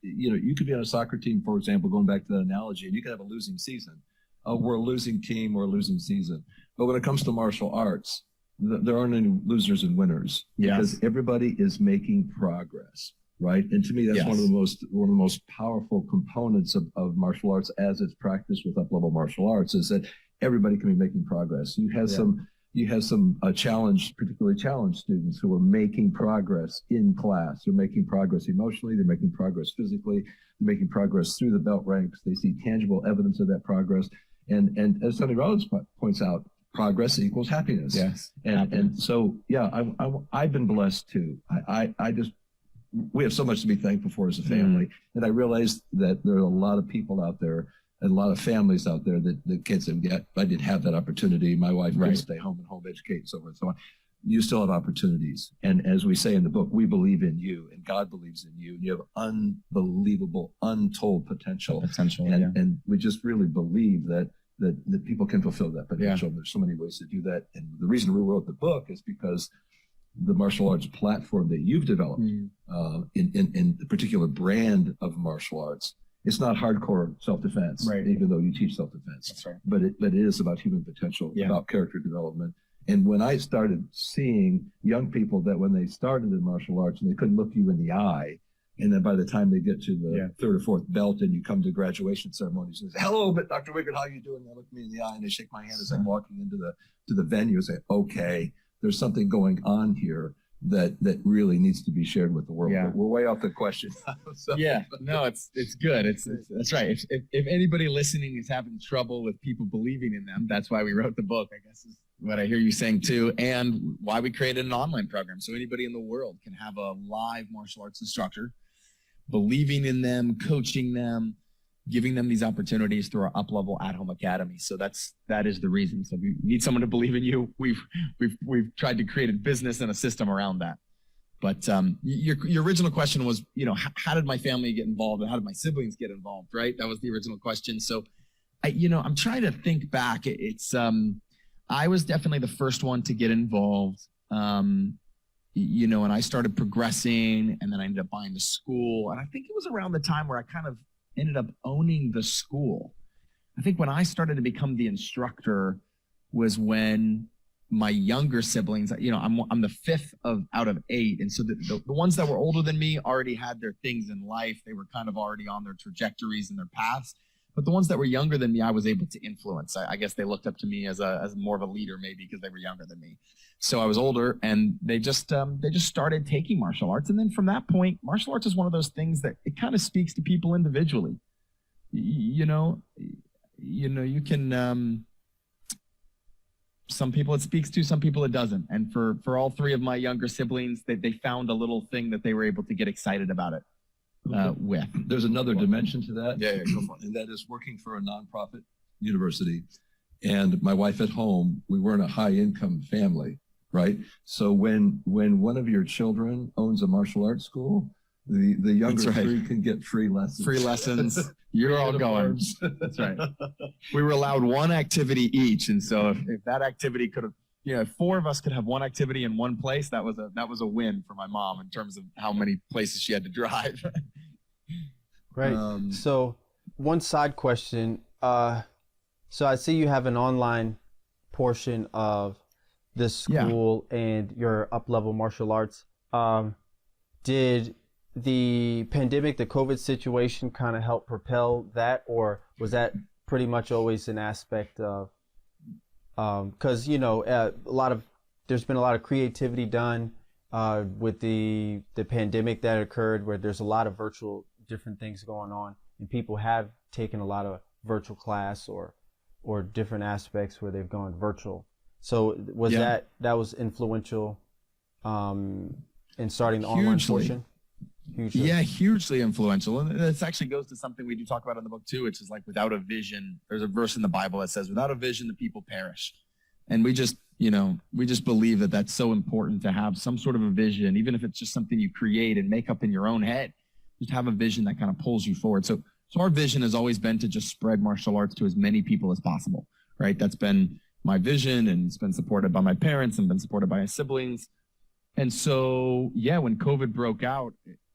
you could be on a soccer team, for example, going back to that analogy, and you could have a losing season. We're a losing team or a losing season. But when it comes to martial arts, there aren't any losers and winners because everybody is making progress, right? And to me, that's one of the most powerful components of martial arts as it's practiced with up-level martial arts is that everybody can be making progress. You have some particularly challenged students who are making progress in class. They're making progress emotionally. They're making progress physically. They're making progress through the belt ranks. They see tangible evidence of that progress. And as Tony Robbins points out, progress equals happiness. Yes. And so, I've been blessed too. We have so much to be thankful for as a family. And I realized that there are a lot of people out there and a lot of families out there that the kids didn't get. I didn't have that opportunity. My wife could stay home and home educate and so forth and so on. You still have opportunities. And as we say in the book, we believe in you and God believes in you. And you have unbelievable, untold potential. And we just really believe that people can fulfill that potential. There's so many ways to do that. And the reason we wrote the book is because the martial arts platform that you've developed in the particular brand of martial arts, it's not hardcore self-defense, even though you teach self-defense. That's right. But it is about human potential, about character development. And when I started seeing young people that when they started in martial arts and they couldn't look you in the eye, and then by the time they get to the third or fourth belt and you come to graduation ceremonies and say, hello, but Dr. Wegert, how are you doing? They look me in the eye and they shake my hand as I'm walking into the venue and say, okay, there's something going on here that really needs to be shared with the world. But we're way off the question. No, it's good. That's right. If anybody listening is having trouble with people believing in them, that's why we wrote the book, I guess is what I hear you saying too, and why we created an online program. So anybody in the world can have a live martial arts instructor, believing in them, coaching them, giving them these opportunities through our Uplevel at-home academy. So that is the reason. So if you need someone to believe in you, we've tried to create a business and a system around that. But your original question was, how did my family get involved and how did my siblings get involved, right? That was the original question. So I'm trying to think back. I was definitely the first one to get involved. And I started progressing, and then I ended up buying the school. And I think it was around the time where I kind of ended up owning the school. I think when I started to become the instructor was when my younger siblings, I'm the fifth out of 8. And so the ones that were older than me already had their things in life. They were kind of already on their trajectories and their paths. But the ones that were younger than me, I was able to influence. I guess they looked up to me as more of a leader, maybe because they were younger than me. So I was older, and they just started taking martial arts. And then from that point, martial arts is one of those things that it kind of speaks to people individually. You can. Some people it speaks to, some people it doesn't. And for all 3 of my younger siblings, they found a little thing that they were able to get excited about it. With. There's another dimension to that. Go for it. And that is working for a nonprofit university. And my wife at home, we weren't a high income family, right? So when one of your children owns a martial arts school, the younger 3 can get free lessons. Free lessons. You're all going. That's right. We were allowed one activity each. And so if that activity could have, if 4 of us could have one activity in one place, that was a win for my mom in terms of how many places she had to drive. Right. So one side question. So I see you have an online portion of this school and your Uplevel Martial Arts. Did the pandemic, the COVID situation kind of help propel that, or was that pretty much always an aspect of, because, there's been a lot of creativity done with the pandemic that occurred, where there's a lot of virtual different things going on, and people have taken a lot of virtual class or different aspects where they've gone virtual. So was that was influential in starting the online portion? Hugely. Yeah, hugely influential. And this actually goes to something we do talk about in the book too, which is like, without a vision, there's a verse in the Bible that says, without a vision, the people perish. And we just believe that that's so important to have some sort of a vision, even if it's just something you create and make up in your own head. Just have a vision that kind of pulls you forward. So our vision has always been to just spread martial arts to as many people as possible, right? That's been my vision, and it's been supported by my parents and been supported by my siblings. And so, when COVID broke out,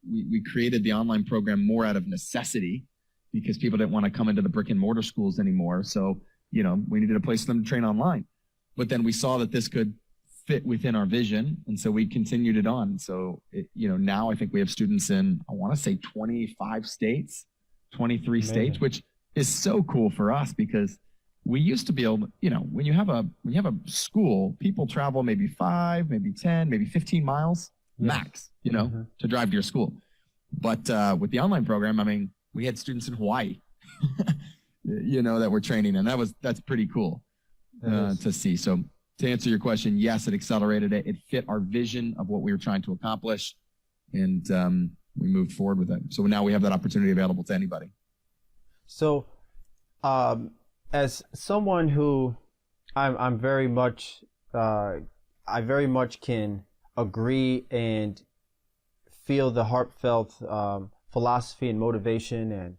we created the online program more out of necessity, because people didn't want to come into the brick and mortar schools anymore. So, we needed a place for them to train online. But then we saw that this could fit within our vision. And so we continued it on. So, now I think we have students in, I want to say 25 states, 23 Amazing. states, which is so cool for us, because we used to be able to, when you have a school, people travel maybe 5, maybe 10, maybe 15 miles max, to drive to your school. But with the online program, I mean, we had students in Hawaii, that we're training, and that's pretty cool to see. So to answer your question, yes, it accelerated it. It fit our vision of what we were trying to accomplish, and we moved forward with it. So now we have that opportunity available to anybody. So, as someone who I'm very much, I very much can agree and feel the heartfelt philosophy and motivation and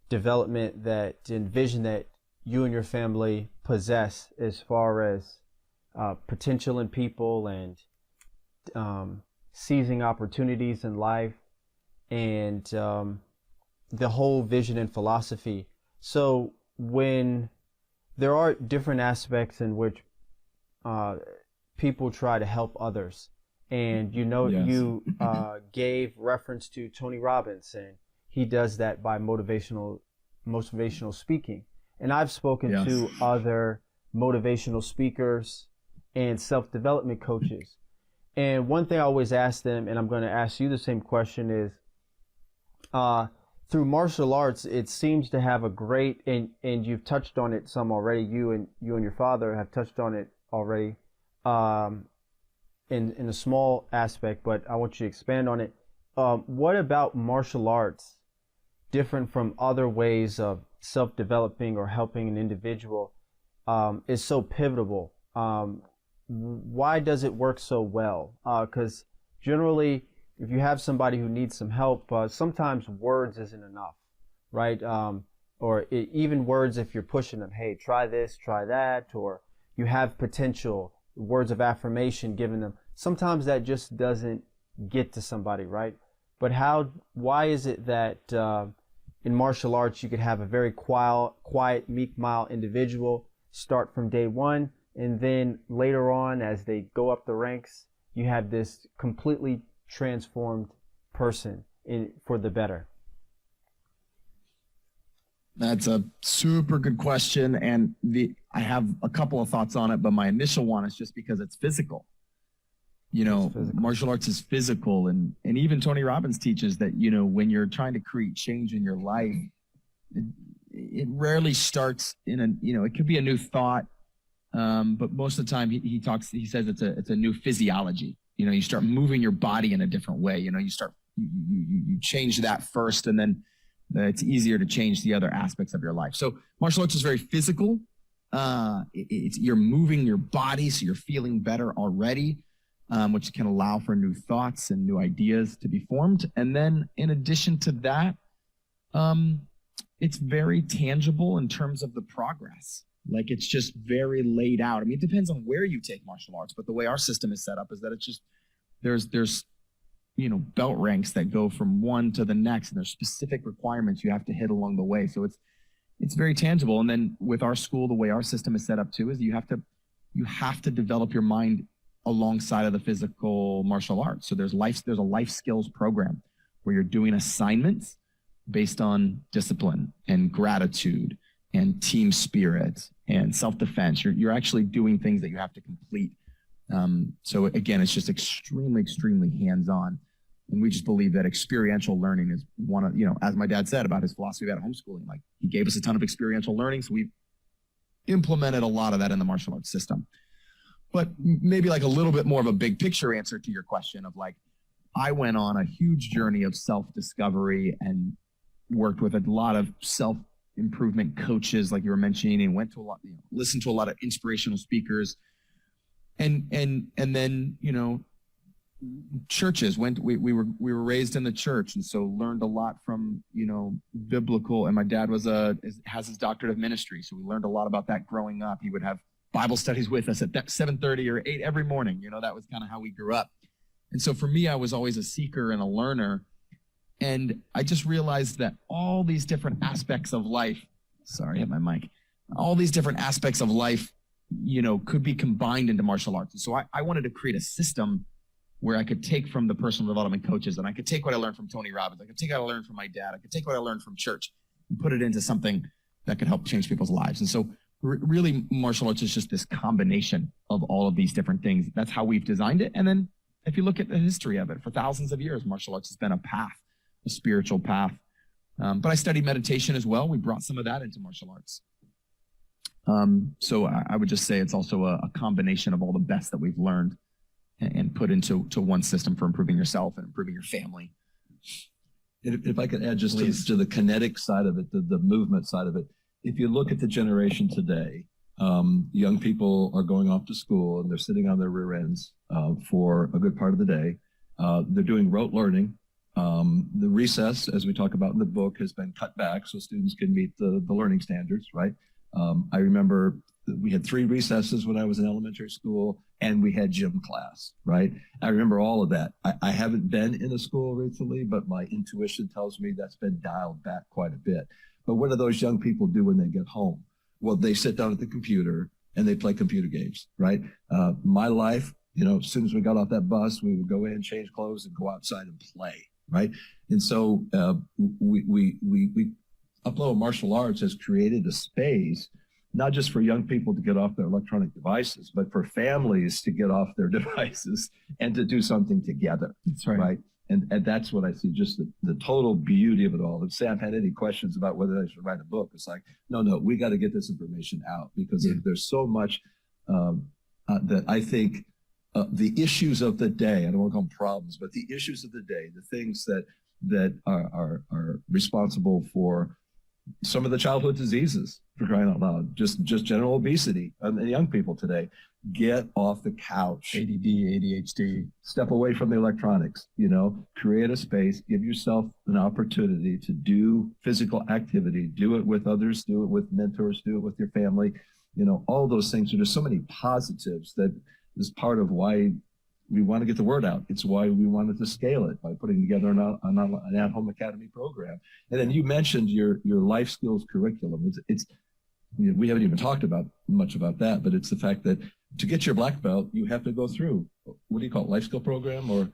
development and vision that you and your family possess, as far as potential in people and seizing opportunities in life, and the whole vision and philosophy. So when there are different aspects in which people try to help others, and you gave reference to Tony Robbins, and he does that by motivational speaking. And I've spoken to other motivational speakers and self-development coaches. And one thing I always ask them, and I'm going to ask you the same question, is through martial arts, it seems to have a great, and you've touched on it some already. You and your father have touched on it already, in a small aspect, but I want you to expand on it. What about martial arts, different from other ways of self-developing or helping an individual, is so pivotal? Why does it work so well? Because generally, if you have somebody who needs some help, sometimes words isn't enough, right? Even words, if you're pushing them, hey, try this, try that, or you have potential, words of affirmation given them, sometimes that just doesn't get to somebody, right? But why is it that in martial arts you could have a very quiet, meek, mild individual start from day one, and then later on, as they go up the ranks, you have this completely transformed person for the better? That's a super good question, and I have a couple of thoughts on it, but my initial one is just because it's physical. Martial arts is physical, and even Tony Robbins teaches that, when you're trying to create change in your life, it rarely starts it could be a new thought, but most of the time he says it's a new physiology. You start moving your body in a different way. You change that first, and then it's easier to change the other aspects of your life. So martial arts is very physical. You're moving your body, so you're feeling better already, which can allow for new thoughts and new ideas to be formed. And then in addition to that, it's very tangible in terms of the progress, Like it's just very laid out. I mean, it depends on where you take martial arts, but the way our system is set up is that it's just, there's belt ranks that go from one to the next, and there's specific requirements you have to hit along the way. So it's very tangible. And then with our school, the way our system is set up too, is you have to develop your mind alongside of the physical martial arts. So there's a life skills program where you're doing assignments based on discipline and gratitude and team spirit and self-defense. You're actually doing things that you have to complete. So again, it's just extremely, extremely hands-on. And we just believe that experiential learning is one of, as my dad said about his philosophy about homeschooling, like he gave us a ton of experiential learning. So we've implemented a lot of that in the martial arts system. But maybe like a little bit more of a big picture answer to your question of like, I went on a huge journey of self-discovery and worked with a lot of self-improvement coaches, like you were mentioning, and went to a lot, listened to a lot of inspirational speakers. And then, churches we were raised in the church, and so learned a lot from biblical. And my dad has his doctorate of ministry, so we learned a lot about that growing up. He would have Bible studies with us at 7:30 or 8 every morning. That was kind of how we grew up. And so for me, I was always a seeker and a learner, and I just realized that all these different aspects of life, sorry, I hit my mic, all these different aspects of life, could be combined into martial arts. And so I wanted to create a system where I could take from the personal development coaches, and I could take what I learned from Tony Robbins. I could take what I learned from my dad. I could take what I learned from church and put it into something that could help change people's lives. And so really martial arts is just this combination of all of these different things. That's how we've designed it. And then if you look at the history of it, for thousands of years, martial arts has been a path, a spiritual path. But I studied meditation as well. We brought some of that into martial arts. So I would just say it's also a combination of all the best that we've learned and put into one system for improving yourself and improving your family. If I could add just to the kinetic side of it, the movement side of it, if you look at the generation today, young people are going off to school and they're sitting on their rear ends for a good part of the day. They're doing rote learning. The recess, as we talk about in the book, has been cut back so students can meet the learning standards, right? I remember we had 3 recesses when I was in elementary school, and we had gym class, right? I remember all of that. I haven't been in a school recently, but my intuition tells me that's been dialed back quite a bit. But what do those young people do when they get home? Well, they sit down at the computer and they play computer games, right? My life, as soon as we got off that bus, we would go in, change clothes, and go outside and play, right? And so Uplevel Martial Arts has created a space, not just for young people to get off their electronic devices, but for families to get off their devices and to do something together. That's right. Right? And that's what I see, just the total beauty of it all. If Sam had any questions about whether I should write a book, it's like, no, we got to get this information out, because there's so much that I think the issues of the day, I don't want to call them problems, but the issues of the day, the things that are responsible for some of the childhood diseases, for crying out loud, just general obesity in young people today. Get off the couch. ADD, ADHD. Step away from the electronics, create a space, give yourself an opportunity to do physical activity, do it with others, do it with mentors, do it with your family. All those things. There's so many positives that is part of why we want to get the word out. It's why we wanted to scale it by putting together an at-home academy program. And then you mentioned your life skills curriculum. It's we haven't even talked about much about that, but it's the fact that to get your black belt, you have to go through, what do you call it, life skill program? Or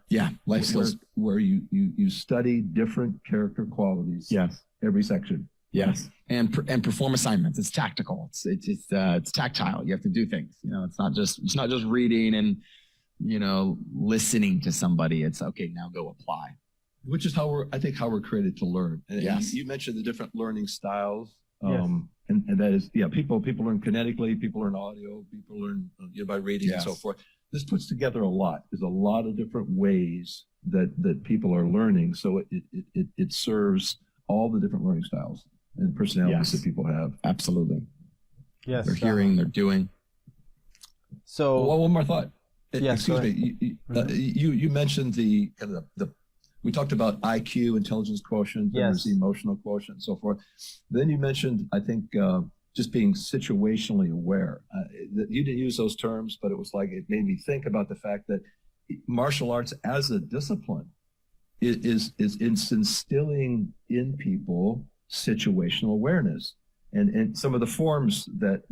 life skills, where you study different character qualities. Yes. Every section. Yes. And perform assignments. It's tactical. It's tactile. You have to do things. It's not just reading and listening to somebody. It's okay, now go apply. Which is how we're created to learn. And yes. You mentioned the different learning styles. Yes. And that is, people learn kinetically, people learn audio, people learn by reading and so forth. This puts together a lot. There's a lot of different ways that people are learning. So it serves all the different learning styles and personalities that people have. Absolutely. Yes. They're hearing, they're doing. So one more thought. Yes, Excuse me. You mentioned the kind of we talked about IQ, intelligence quotient, there's the emotional quotient, and so forth. Then you mentioned, I think, just being situationally aware. You didn't use those terms, but it was like, it made me think about the fact that martial arts as a discipline is instilling in people situational awareness. And some of the forms that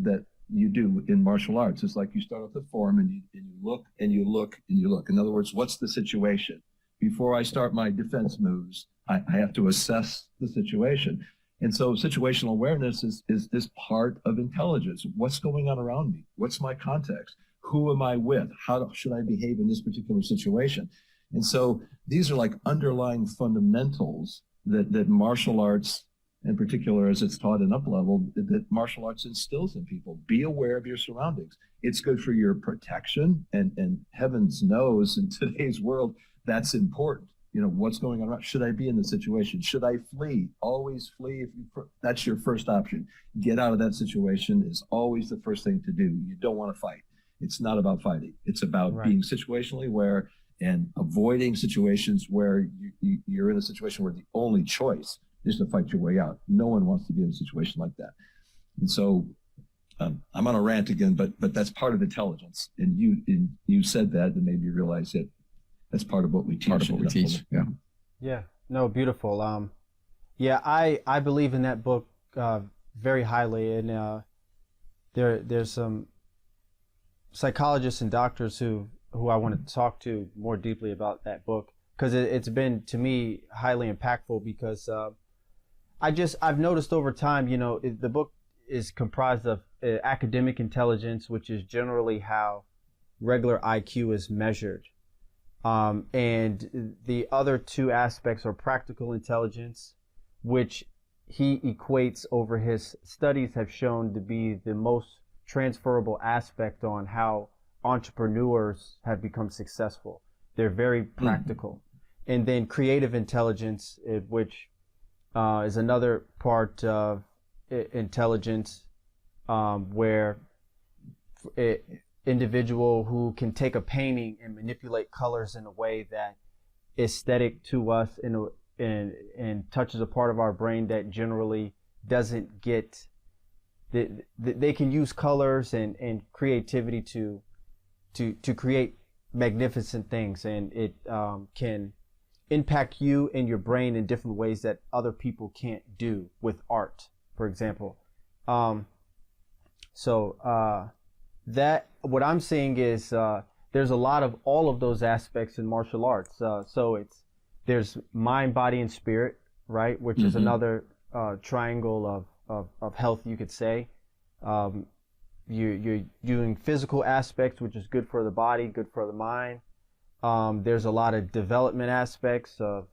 you do in martial arts is like, you start with the form and you look and you look and you look. In other words, what's the situation? Before I start my defense moves, I have to assess the situation. And so situational awareness is part of intelligence. What's going on around me? What's my context? Who am I with? How should I behave in this particular situation? And so these are like underlying fundamentals that martial arts, in particular as it's taught in Uplevel, that martial arts instills in people. Be aware of your surroundings. It's good for your protection, and heavens knows in today's world that's important. You know, what's going on around? Should I be in the situation? Should I flee? Always flee. That's your first option. Get out of that situation is always the first thing to do. You don't want to fight. It's not about fighting. It's about being situationally aware and avoiding situations where you're in a situation where the only choice is to fight your way out. No one wants to be in a situation like that. And so I'm on a rant again, but that's part of intelligence. And you said that and made me realize that that's part of what we teach. Part of what we teach. Yeah. Yeah. No, beautiful. Yeah, I believe in that book very highly, and there's some psychologists and doctors who I want to talk to more deeply about that book, because it's been, to me, highly impactful, because I've noticed over time, you know, the book is comprised of academic intelligence, which is generally how regular IQ is measured. And the other two aspects are practical intelligence, which he equates, over his studies have shown to be the most transferable aspect on how entrepreneurs have become successful. They're very practical. And then creative intelligence, which is another part of intelligence, where individual who can take a painting and manipulate colors in a way that is aesthetic to us and touches a part of our brain that generally doesn't get. They can use colors and creativity to create magnificent things, and it can impact you and your brain in different ways that other people can't do with art, for example. That what I'm seeing is there's a lot of all of those aspects in martial arts. So there's mind, body, and spirit, right? Which is another triangle of health, you could say. You're doing physical aspects, which is good for the body, good for the mind. There's a lot of development aspects of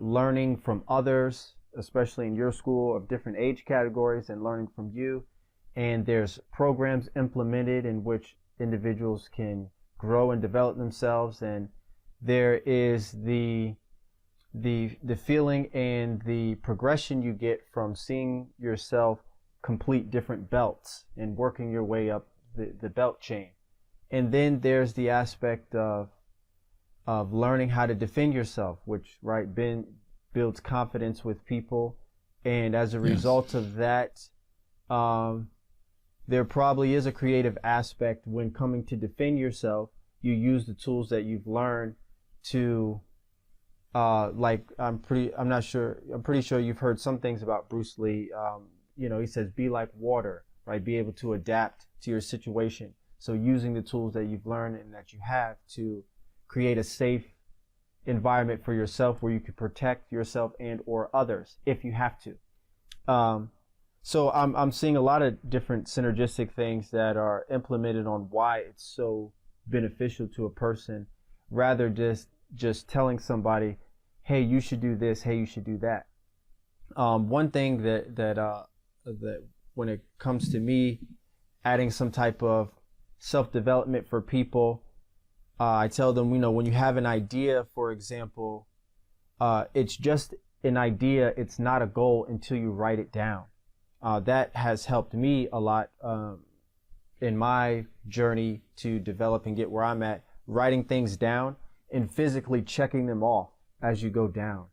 learning from others, especially in your school, of different age categories, and learning from you. And there's programs implemented in which individuals can grow and develop themselves. And there is the feeling and the progression you get from seeing yourself complete different belts and working your way up the belt chain. And then there's the aspect of learning how to defend yourself, which builds confidence with people. And as a result of that, there probably is a creative aspect when coming to defend yourself. You use the tools that you've learned to, I'm pretty sure you've heard some things about Bruce Lee. He says, be like water, right? Be able to adapt to your situation. So using the tools that you've learned and that you have to create a safe environment for yourself where you can protect yourself and or others if you have to. So I'm seeing a lot of different synergistic things that are implemented on why it's so beneficial to a person, rather just telling somebody, hey, you should do this, hey, you should do that. One thing that when it comes to me adding some type of self-development for people, I tell them, when you have an idea, for example, it's just an idea. It's not a goal until you write it down. That has helped me a lot in my journey to develop and get where I'm at, writing things down and physically checking them off as you go down.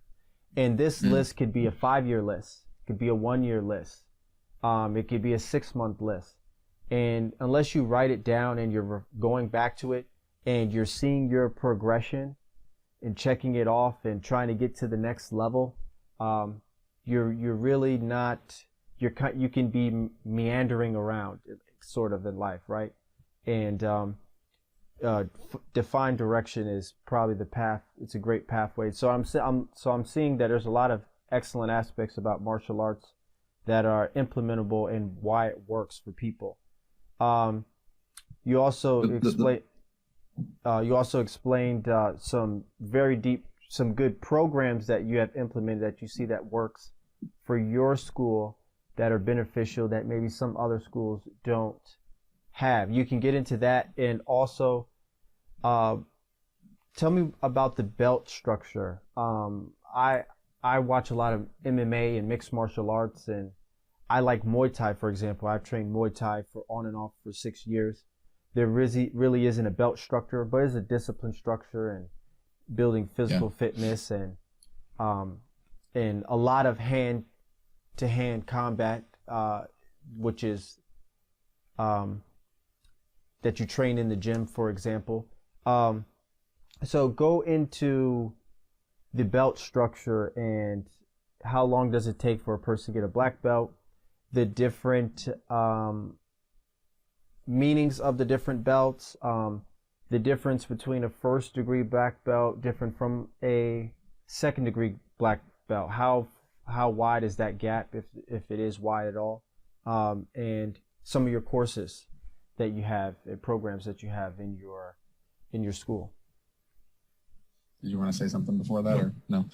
And this list could be a 5-year list, could be a 1-year list. It could be a 6-month list. And unless you write it down and you're going back to it and you're seeing your progression and checking it off and trying to get to the next level, you're really not, you can be meandering around sort of in life, right? And defined direction is probably the path. It's a great pathway. So I'm seeing that there's a lot of excellent aspects about martial arts that are implementable and why it works for people. You also explained some very deep, some good programs that you have implemented that you see that works for your school that are beneficial that maybe some other schools don't have. You can get into that, and also tell me about the belt structure. I watch a lot of MMA and mixed martial arts, and I like Muay Thai, for example. I've trained Muay Thai for on and off for 6 years. There really isn't a belt structure, but it's a discipline structure and building physical fitness and a lot of hand-to-hand combat, which is that you train in the gym, for example. So go into the belt structure and how long does it take for a person to get a black belt, the different meanings of the different belts, the difference between a first degree black belt different from a second degree black belt. How wide is that gap, if it is wide at all, and some of your courses that you have and programs that you have in your school. Did you want to say something before that or no?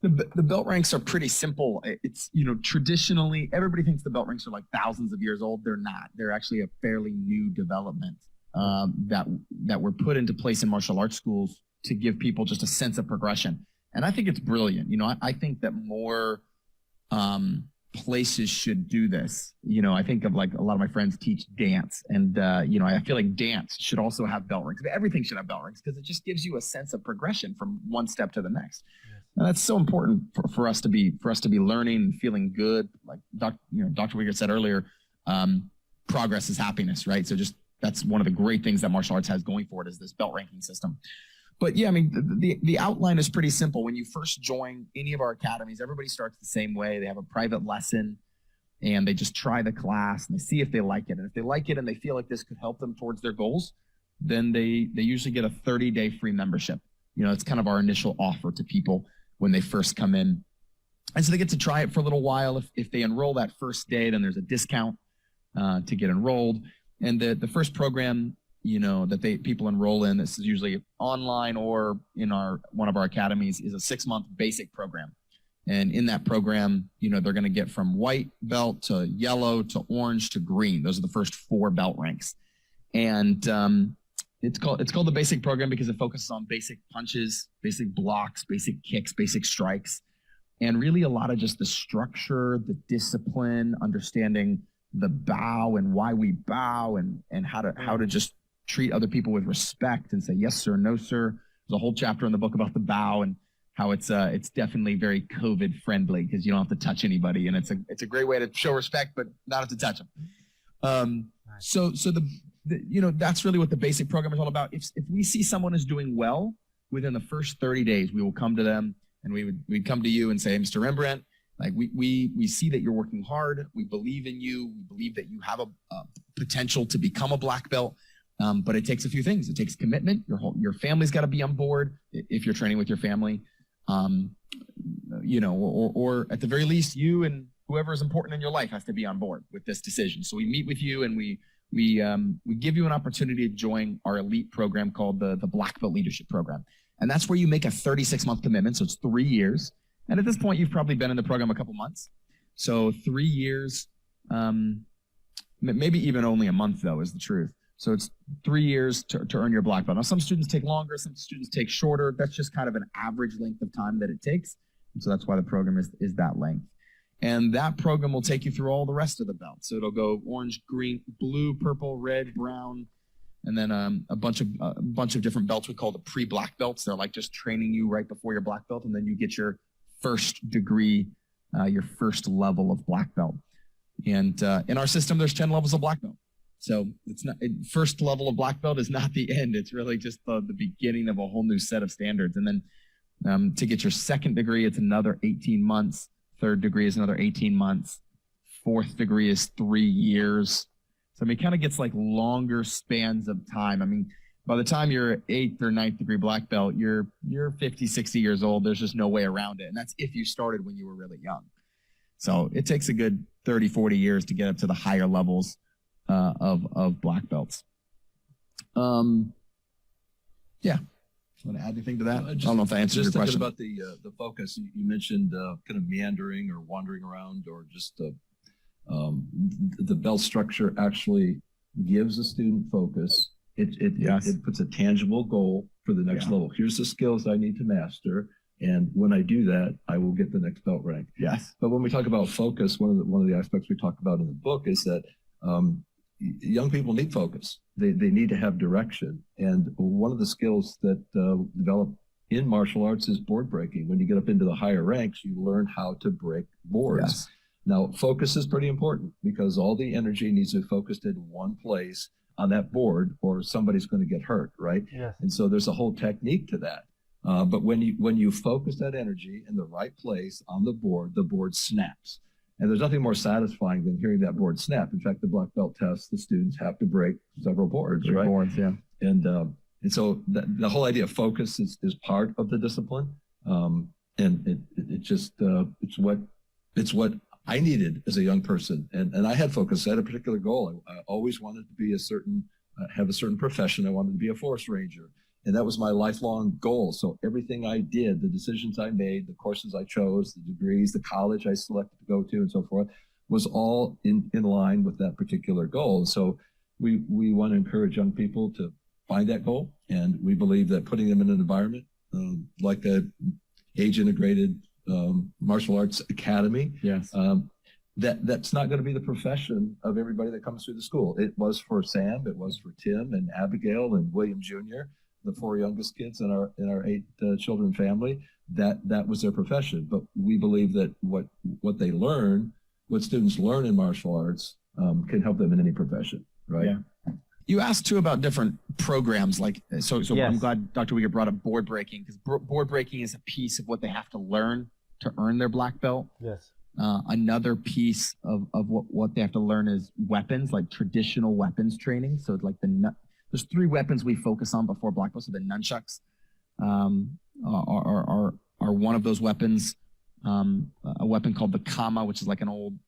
The belt ranks are pretty simple. It's, traditionally everybody thinks the belt ranks are like thousands of years old. They're not. They're actually a fairly new development that were put into place in martial arts schools to give people just a sense of progression. And I think it's brilliant. I think that more places should do this. I think of like a lot of my friends teach dance, and I feel like dance should also have bell rings. Everything should have bell rings because it just gives you a sense of progression from one step to the next. Yes. And that's so important for us to be learning and feeling good. Like Dr. Wegert said earlier, progress is happiness, right? So that's one of the great things that martial arts has going for it is this belt ranking system. But yeah, I mean, the outline is pretty simple. When you first join any of our academies, everybody starts the same way. They have a private lesson and they just try the class and they see if they like it. And if they like it and they feel like this could help them towards their goals, then they usually get a 30-day free membership. It's kind of our initial offer to people when they first come in. And so they get to try it for a little while. If they enroll that first day, then there's a discount to get enrolled. And the first program that people enroll in, this is usually online or in one of our academies, is a 6-month basic program. And in that program, they're going to get from white belt to yellow to orange to green. Those are the first 4 belt ranks. And it's called the basic program because it focuses on basic punches, basic blocks, basic kicks, basic strikes, and really a lot of just the structure, the discipline, understanding the bow and why we bow and how to just treat other people with respect and say yes sir, no sir. There's a whole chapter in the book about the bow and how it's definitely very COVID friendly because you don't have to touch anybody, and it's a great way to show respect but not have to touch them. So that's really what the basic program is all about. If we see someone is doing well within the first 30 days, we will come to them and we'd come to you and say, Mr. Rembrandt, like we see that you're working hard. We believe in you. We believe that you have a potential to become a black belt. But it takes a few things. It takes commitment. Your family's got to be on board if you're training with your family, or at the very least, you and whoever is important in your life has to be on board with this decision. So we meet with you and we give you an opportunity to join our elite program called the Black Belt Leadership Program. And that's where you make a 36-month commitment. So it's 3 years. And at this point, you've probably been in the program a couple months. So 3 years, maybe even only a month though is the truth. So it's 3 years to earn your black belt. Now, some students take longer, some students take shorter. That's just kind of an average length of time that it takes. And so that's why the program is that length. And that program will take you through all the rest of the belts. So it'll go orange, green, blue, purple, red, brown, and then a bunch of different belts we call the pre-black belts. They're like just training you right before your black belt, and then you get your first degree, your first level of black belt. And in our system, there's 10 levels of black belt. So it's not, first level of black belt is not the end. It's really just the beginning of a whole new set of standards. And then to get your second degree, it's another 18 months. Third degree is another 18 months. Fourth degree is 3 years. So I mean, it kind of gets like longer spans of time. I mean, by the time you're 8th or 9th degree black belt, you're 50, 60 years old. There's just no way around it. And that's if you started when you were really young. So it takes a good 30, 40 years to get up to the higher levels of black belts. Yeah. Want to add anything to that? I don't know if I answered your question. Just thinking about the focus, you mentioned kind of meandering or wandering around, or just the belt structure actually gives a student focus. It puts a tangible goal for the next level. Here's the skills I need to master, and when I do that, I will get the next belt rank. Yes. But when we talk about focus, one of the aspects we talk about in the book is that young people need focus. They need to have direction. And one of the skills that develop in martial arts is board breaking. When you get up into the higher ranks, you learn how to break boards. Yes. Now, focus is pretty important because all the energy needs to be focused in one place on that board, or somebody's going to get hurt, right? Yes. And so there's a whole technique to that. But when you focus that energy in the right place on the board snaps. And there's nothing more satisfying than hearing that board snap. In fact, the black belt test, the students have to break several boards, right? Boards, yeah. And so the whole idea of focus is part of the discipline. And it's what I needed as a young person. And I had focus. I had a particular goal. I always wanted to be have a certain profession. I wanted to be a forest ranger. And that was my lifelong goal. So everything I did, the decisions I made, the courses I chose, the degrees, the college I selected to go to, and so forth, was all in line with that particular goal. And so we want to encourage young people to find that goal. And we believe that putting them in an environment like the age-integrated martial arts academy, yes, that's not going to be the profession of everybody that comes through the school. It was for Sam, it was for Tim and Abigail and William Jr., the 4 youngest kids in our 8 children family. That was their profession. But we believe that what they learn, what students learn in martial arts, can help them in any profession, right? Yeah. You asked too about different programs, like so. Yes. I'm glad Dr. Wegert brought up board breaking, because board breaking is a piece of what they have to learn to earn their black belt. Yes. Another piece of what they have to learn is weapons, like traditional weapons training. So like there's 3 weapons we focus on before black belt. So the nunchucks are one of those weapons. A weapon called the Kama, which is like an old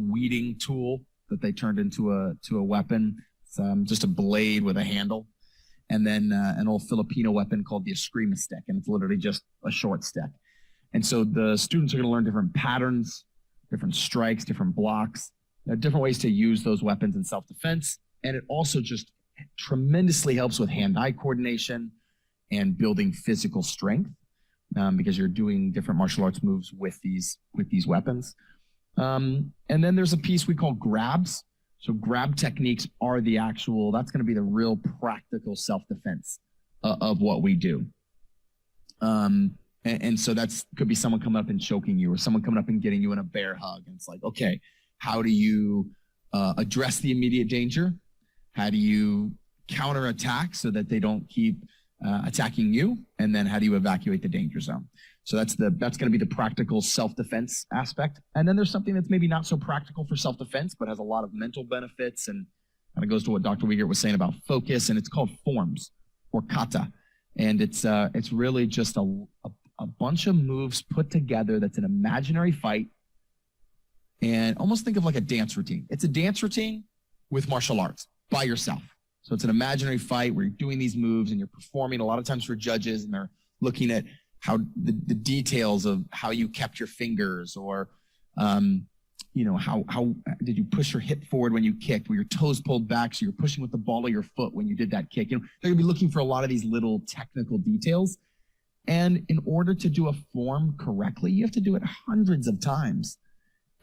weeding tool that they turned into a weapon. It's just a blade with a handle. And then an old Filipino weapon called the eskrima stick, and it's literally just a short stick. And so the students are going to learn different patterns, different strikes, different blocks, different ways to use those weapons in self-defense. And it also just tremendously helps with hand-eye coordination and building physical strength, because you're doing different martial arts moves with these weapons. And then there's a piece we call grabs. So grab techniques are that's going to be the real practical self-defense of what we do. And so could be someone coming up and choking you, or someone coming up and getting you in a bear hug. And it's like, okay, how do you address the immediate danger? How do you counterattack so that they don't keep attacking you? And then how do you evacuate the danger zone? So that's going to be the practical self-defense aspect. And then there's something that's maybe not so practical for self-defense, but has a lot of mental benefits, and kind of goes to what Dr. Wegert was saying about focus. And it's called forms, or Kata. And it's really just a bunch of moves put together that's an imaginary fight. And almost think of like a dance routine. It's a dance routine with martial arts by yourself. So it's an imaginary fight where you're doing these moves and you're performing a lot of times for judges, and they're looking at how the details of how you kept your fingers, or how did you push your hip forward when you kicked? Were your toes pulled back so you're pushing with the ball of your foot when you did that kick? They're going to be looking for a lot of these little technical details. And in order to do a form correctly, you have to do it hundreds of times.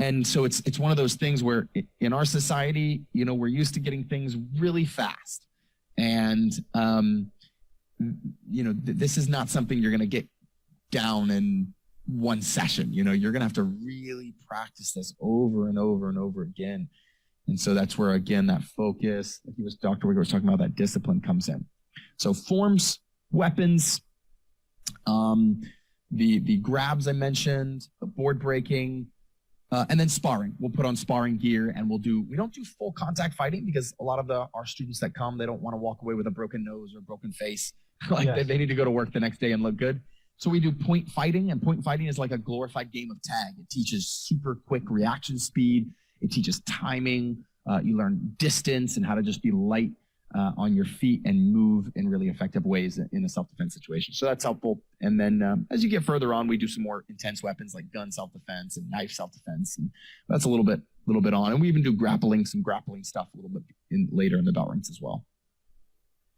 And so it's one of those things where in our society, we're used to getting things really fast. And, this is not something you're going to get down in one session. You know, you're going to have to really practice this over and over and over again. And so that's where, again, that focus, like Dr. Wegert was talking about, that discipline comes in. So forms, weapons, the grabs I mentioned, the board breaking, and then sparring. We'll put on sparring gear, and we don't do full contact fighting because a lot of our students that come, they don't want to walk away with a broken nose or a broken face. They need to go to work the next day and look good. So we do point fighting, and point fighting is like a glorified game of tag. It teaches super quick reaction speed. It teaches timing. You learn distance and how to just be light on your feet and move in really effective ways in a self-defense situation. So that's helpful. And then as you get further on, we do some more intense weapons like gun self-defense and knife self-defense. And that's a little bit on. And we even do some grappling stuff a little bit later in the bell rings as well.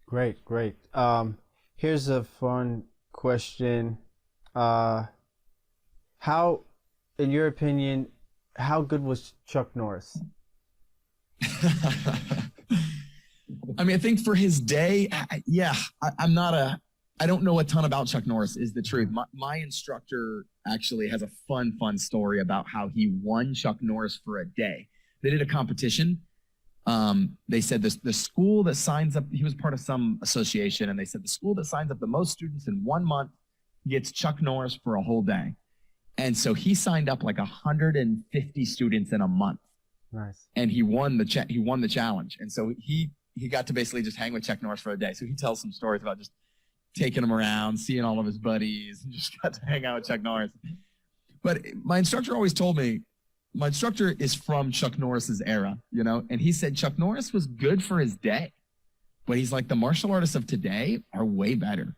Great. Here's a fun question. How, in your opinion, how good was Chuck Norris? I mean, I think for his day, I don't know a ton about Chuck Norris, is the truth. My instructor actually has a fun story about how he won Chuck Norris for a day. They did a competition. They said the school that signs up, he was part of some association, and they said the school that signs up the most students in 1 month gets Chuck Norris for a whole day. And so he signed up like 150 students in a month. Nice. And he won the challenge. And so he got to basically just hang with Chuck Norris for a day. So he tells some stories about just taking him around, seeing all of his buddies, and just got to hang out with Chuck Norris. But my instructor always told me, my instructor is from Chuck Norris's era, you know, and he said Chuck Norris was good for his day, but he's like, the martial artists of today are way better.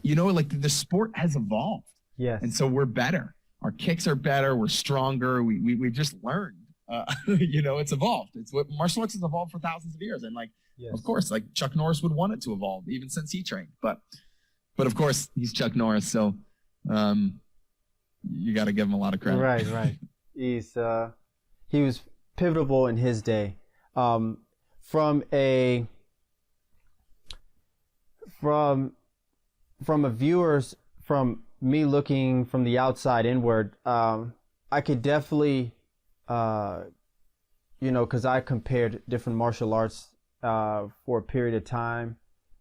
You know, like the sport has evolved. Yes. And so we're better. Our kicks are better. We're stronger. We've just learned. You know, it's evolved. It's what martial arts has evolved for thousands of years. And of course, like Chuck Norris would want it to evolve even since he trained. But of course, he's Chuck Norris. So you got to give him a lot of credit. Right. He was pivotal in his day. From a viewer's, from me looking from the outside inward, I could definitely, because I compared different martial arts for a period of time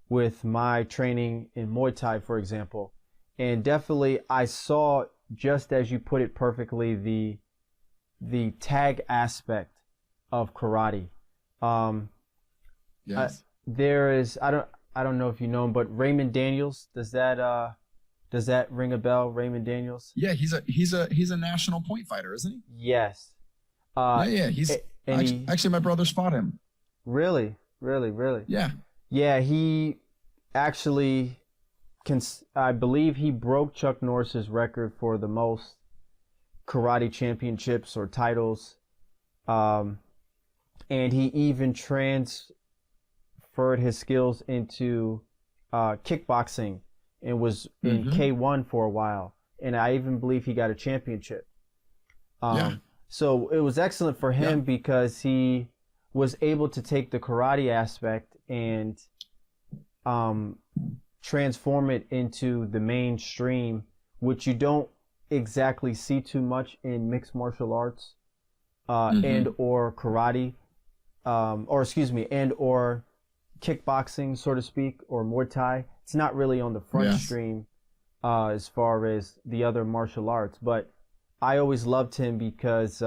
with my training in Muay Thai, for example. And definitely I saw, just as you put it perfectly, the tag aspect of karate. Yes. There is, I don't know if you know him, but Raymond Daniels, does that ring a bell? Raymond Daniels? Yeah, he's a national point fighter, isn't he? Yes. He's actually my brother's fought him. Really? Yeah. Yeah, he actually I believe he broke Chuck Norris's record for the most karate championships or titles. And he even transferred his skills into kickboxing and was in K1 for a while. And I even believe he got a championship. So it was excellent for him because he was able to take the karate aspect and transform it into the mainstream, which you don't exactly see too much in mixed martial arts and or karate, and or kickboxing, so to speak, or Muay Thai. It's not really on the front stream as far as the other martial arts, but I always loved him because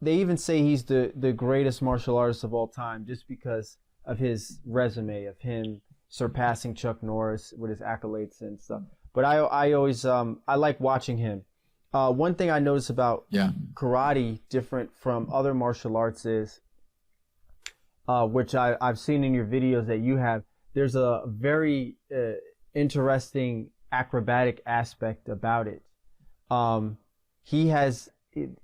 they even say he's the greatest martial artist of all time just because of his resume, of him surpassing Chuck Norris with his accolades and stuff. But I always I like watching him. One thing I notice about karate, different from other martial arts, is which I've seen in your videos that you have. There's a very interesting acrobatic aspect about it. He has,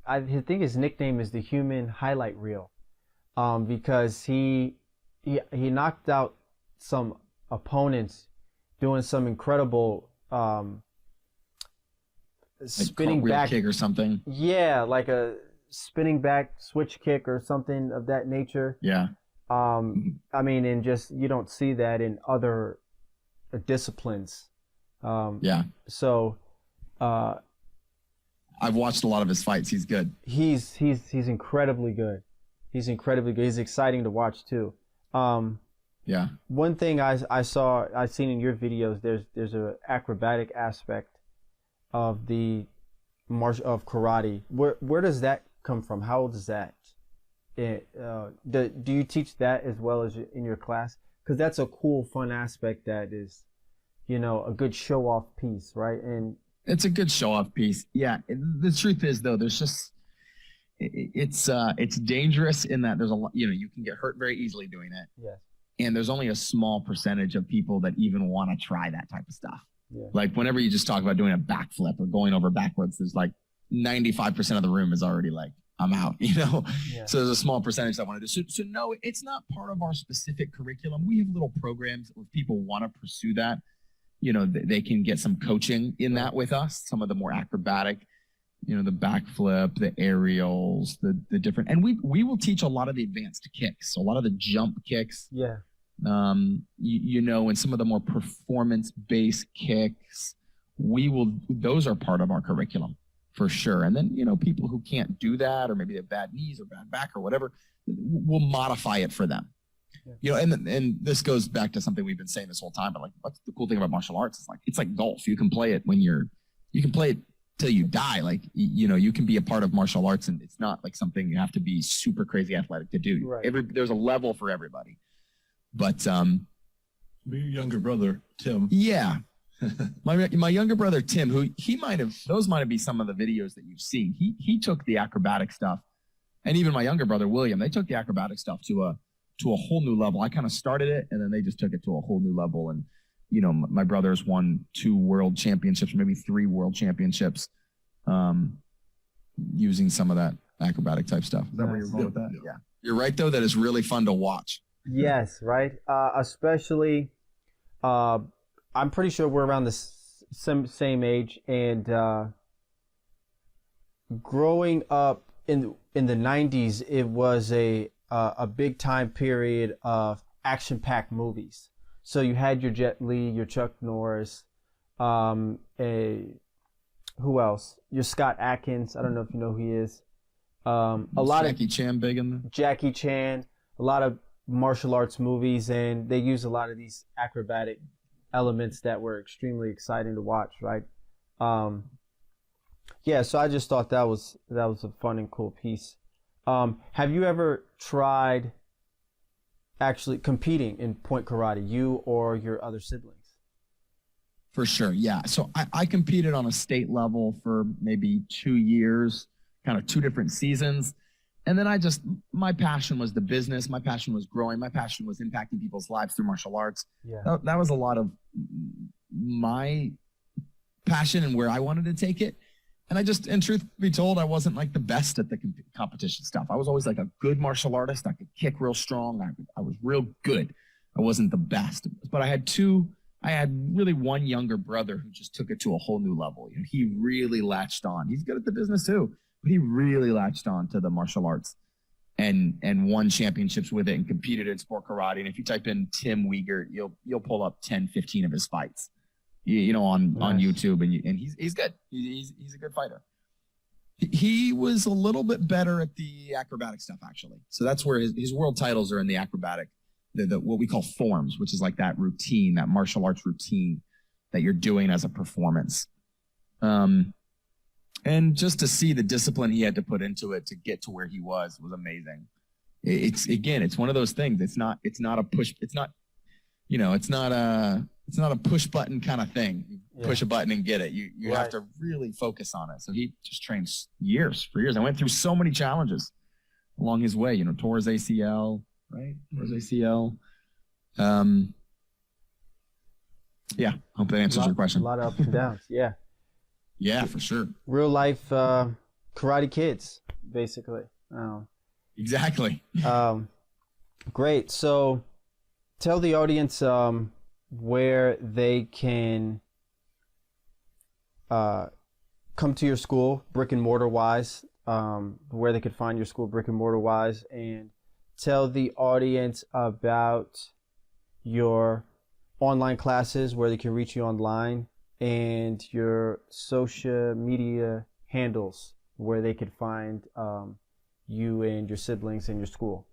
I think his nickname is the human highlight reel, because he knocked out some opponents doing some incredible spinning back kick or something. Yeah, like a spinning back switch kick or something of that nature. Yeah. I mean, and just you don't see that in other disciplines. So I've watched a lot of his fights. He's good. He's incredibly good. He's incredibly good. He's exciting to watch too. Yeah. One thing I've seen in your videos, there's a acrobatic aspect of of karate. Where does that come from? How old is that? Do you teach that as well as in your class? Because that's a cool, fun aspect that is, a good show off piece, right? And it's a good show off piece. Yeah. The truth is though, there's just, it's dangerous in that there's a lot, you can get hurt very easily doing it. yes, And there's only a small percentage of people that even want to try that type of stuff. yeah, Like whenever you just talk about doing a backflip or going over backwards, there's like 95% of the room is already like, I'm out, yeah. So there's a small percentage that want to do. So no, it's not part of our specific curriculum. We have little programs where people want to pursue that. They can get some coaching in that with us. Some of the more acrobatic, the backflip, the aerials, the different, and we will teach a lot of the advanced kicks. So a lot of the jump kicks. Yeah. And some of the more performance-based kicks, those are part of our curriculum for sure. And then, people who can't do that, or maybe they have bad knees or bad back or whatever, we'll modify it for them. Yeah. And this goes back to something we've been saying this whole time, but like, what's the cool thing about martial arts? It's like golf. You can play it you can play it till you die. Like, you can be a part of martial arts, and it's not like something you have to be super crazy athletic to do. Right. There's a level for everybody. But Your younger brother, Tim. yeah, my younger brother Tim, who those might have been some of the videos that you've seen. He took the acrobatic stuff, and even my younger brother William, they took the acrobatic stuff to a whole new level. I kind of started it, and then they just took it to a whole new level. And my brother's won 2 world championships, maybe 3 world championships, using some of that acrobatic type stuff. Is that where you're going with that? Yeah. You're right though. That is really fun to watch. Yes, right. Especially, I'm pretty sure we're around the same age, and growing up in the 90s, it was a big time period of action-packed movies. So you had your Jet Li, your Chuck Norris, who else? Your Scott Adkins. I don't know if you know who he is. A lot Jackie Chan big in the Jackie Chan, a lot of martial arts movies, and they use a lot of these acrobatic elements that were extremely exciting to watch, right? Yeah, so I just thought that was a fun and cool piece. Have you ever tried actually competing in point karate, you or your other siblings? For sure, yeah. So I competed on a state level for maybe 2 years, kind of 2 different seasons. And then my passion was the business. My passion was growing. My passion was impacting people's lives through martial arts. Yeah. That was a lot of my passion and where I wanted to take it. And and truth be told, I wasn't like the best at the competition stuff. I was always like a good martial artist. I could kick real strong. I was real good. I wasn't the best, but I had really one younger brother who just took it to a whole new level. He really latched on. He's good at the business too, but he really latched on to the martial arts and won championships with it and competed in sport karate. And if you type in Tim Wegert, you'll pull up 10, 15 of his fights, on YouTube, and he's good. He's a good fighter. He was a little bit better at the acrobatic stuff, actually. So that's where his world titles are in the acrobatic, the what we call forms, which is like that routine, that martial arts routine that you're doing as a performance. And just to see the discipline he had to put into it to get to where he was amazing. It's one of those things. It's not a push. It's not a push button kind of thing. You push a button and get it. You have to really focus on it. So he just trained for years. I went through so many challenges along his way, tore his ACL, right? Tore his ACL. Yeah. Hope that answers your question. A lot of ups and downs. Yeah. Yeah, for sure. Real life Karate Kids, basically. Exactly. Great. So tell the audience where they can come to your school, brick and mortar wise, where they could find your school, brick and mortar wise, and tell the audience about your online classes, where they can reach you online, and your social media handles where they could find you and your siblings and your school.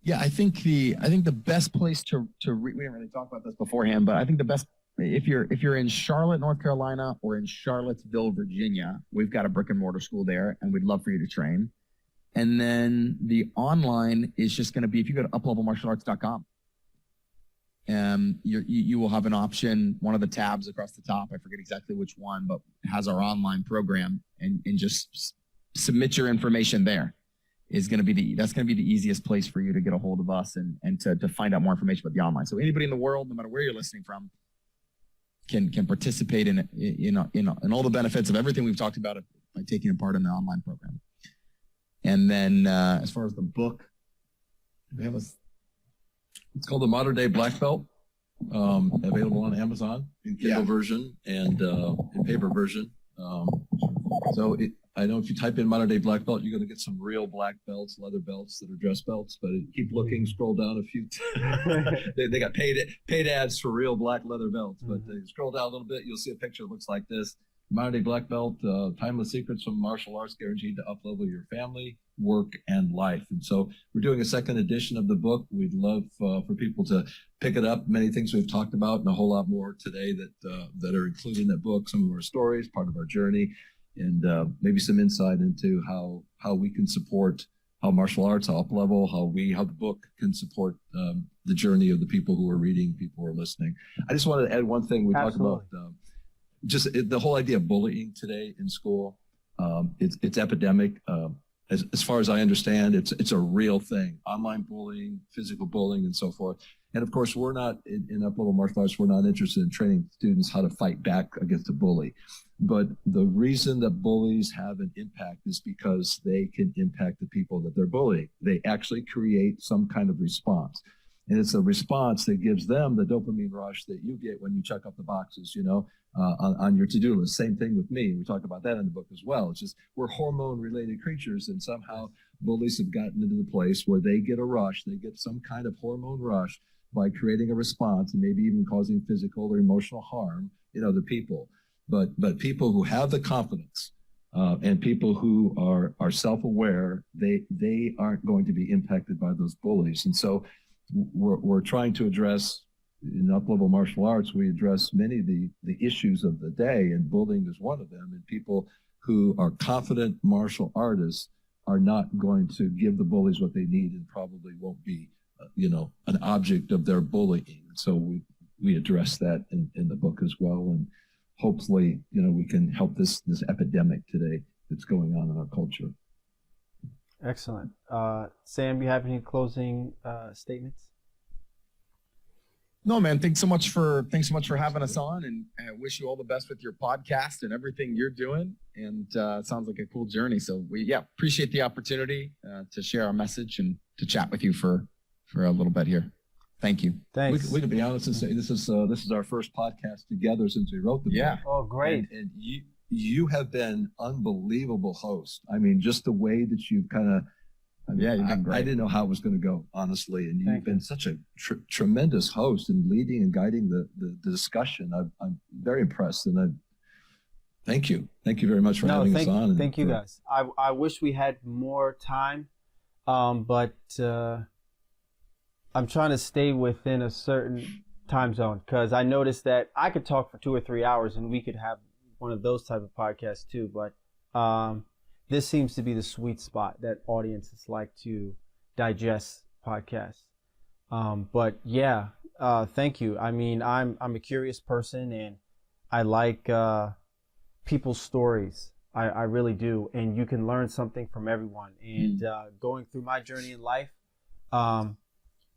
Yeah, I think the best place to we didn't really talk about this beforehand, but I think the best, if you're in Charlotte, North Carolina, or in Charlottesville, Virginia, we've got a brick and mortar school there, and we'd love for you to train. And then the online is just going to be, if you go to uplevelmartialarts.com, you will have an option, one of the tabs across the top, I forget exactly which one, but it has our online program, and just submit your information there. That's going to be the easiest place for you to get a hold of us and to find out more information about the online. So anybody in the world, no matter where you're listening from, can participate in all the benefits of everything we've talked about by taking part in the online program. And then as far as the book, it's called The Modern Day Black Belt, available on Amazon in Kindle version and in paper version. I know if you type in Modern Day Black Belt, you're going to get some real black belts, leather belts that are dress belts, but keep looking, scroll down a few. They got paid ads for real black leather belts, but scroll down a little bit, you'll see a picture that looks like this. Modern Day Black Belt, Timeless Secrets from Martial Arts Guaranteed to Uplevel Your Family, Work, and Life. And so we're doing a second edition of the book. We'd love for people to pick it up. Many things we've talked about and a whole lot more today that are included in that book. Some of our stories, part of our journey, and maybe some insight into how we can support, how martial arts, how Uplevel, how the book can support the journey of the people who are reading, people who are listening. I just wanted to add one thing. We talked about the whole idea of bullying today in school. It's epidemic. As far as I understand, it's a real thing. Online bullying, physical bullying, and so forth. And of course, we're not in Uplevel Martial Arts. We're not interested in training students how to fight back against a bully. But the reason that bullies have an impact is because they can impact the people that they're bullying. They actually create some kind of response. And it's a response that gives them the dopamine rush that you get when you check up the boxes, on your to-do list. Same thing with me. We talk about that in the book as well. It's just we're hormone-related creatures, and somehow bullies have gotten into the place where they get a rush. They get some kind of hormone rush by creating a response and maybe even causing physical or emotional harm in other people. But people who have the confidence and people who are self-aware, they aren't going to be impacted by those bullies. And so we're trying to address, in Uplevel Martial Arts, we address many of the issues of the day, and bullying is one of them. And people who are confident martial artists are not going to give the bullies what they need and probably won't be, an object of their bullying. So we address that in the book as well. And hopefully, we can help this epidemic today that's going on in our culture. Excellent. Sam, you have any closing statements? No, man. Thanks so much for having us on, and I wish you all the best with your podcast and everything you're doing. And it sounds like a cool journey. So we appreciate the opportunity to share our message and to chat with you for a little bit here. Thank you. Thanks. We can be honest and say this is our first podcast together since we wrote the book. Yeah. Oh, great. And you have been unbelievable host. I mean, just the way that you've kind of, you've been great. I didn't know how it was going to go, honestly. And you've been you. such a tremendous host in leading and guiding the discussion. I'm very impressed, and thank you. Thank you very much for having us on. Thank you, guys. I wish we had more time, but I'm trying to stay within a certain time zone, because I noticed that I could talk for 2 or 3 hours and we could have one of those type of podcasts too. But this seems to be the sweet spot that audiences like to digest podcasts. But thank you. I mean, I'm a curious person, and I like people's stories. I really do. And you can learn something from everyone. And going through my journey in life,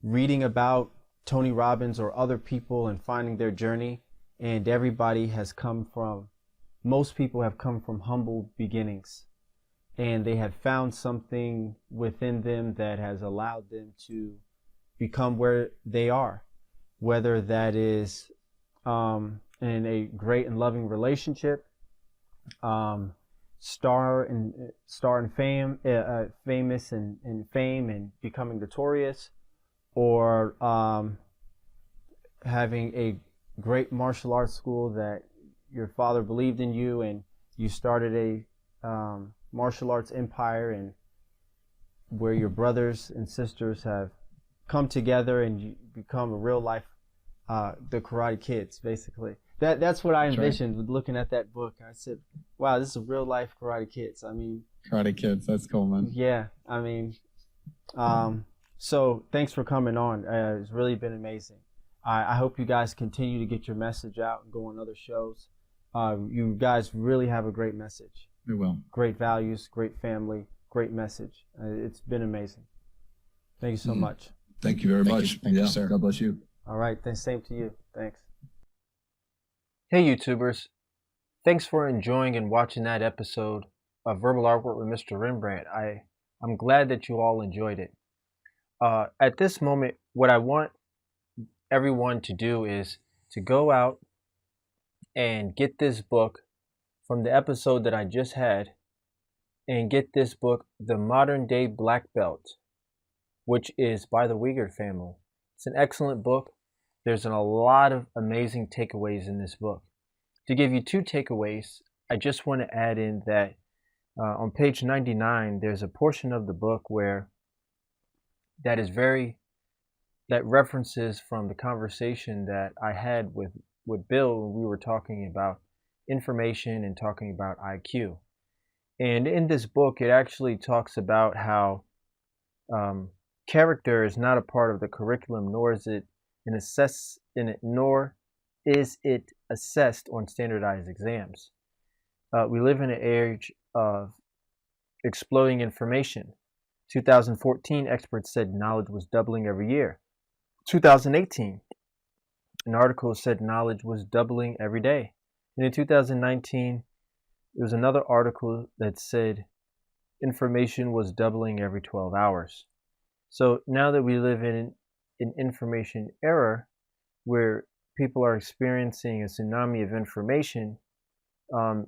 reading about Tony Robbins or other people and finding their journey, and most people have come from humble beginnings, and they have found something within them that has allowed them to become where they are, whether that is in a great and loving relationship, star in fame, famous in fame and becoming notorious, or having a great martial arts school, that your father believed in you and you started a martial arts empire, and where your brothers and sisters have come together and you become a real life, the Karate Kids, basically. That's what I envisioned with looking at that book. I said, wow, this is a real life Karate Kids. I mean, Karate Kids, that's cool, man. yeah, I mean, so thanks for coming on. It's really been amazing. I hope you guys continue to get your message out and go on other shows. You guys really have a great message. We will. Great values, great family, great message. It's been amazing. Thank you so much. Thank you very much. Thank you, sir. God bless you. All right, then same to you. Thanks. Hey, YouTubers. Thanks for enjoying and watching that episode of Verbal Artwork with Mr. Rembrandt. I'm glad that you all enjoyed it. At this moment, what I want everyone to do is to go out and get this book from the episode that I just had, and get this book, The Modern Day Black Belt, which is by the Wegert family. It's an excellent book. There's a lot of amazing takeaways in this book. To give you 2 takeaways, I just want to add in that on page 99, there's a portion of the book where that references from the conversation that I had with Bill when we were talking about information and talking about IQ. And in this book, it actually talks about how character is not a part of the curriculum, nor is it assessed on standardized exams. We live in an age of exploding information. 2014, experts said knowledge was doubling every year. 2018, an article said knowledge was doubling every day. And in 2019, there was another article that said information was doubling every 12 hours. So now that we live in an information era where people are experiencing a tsunami of information,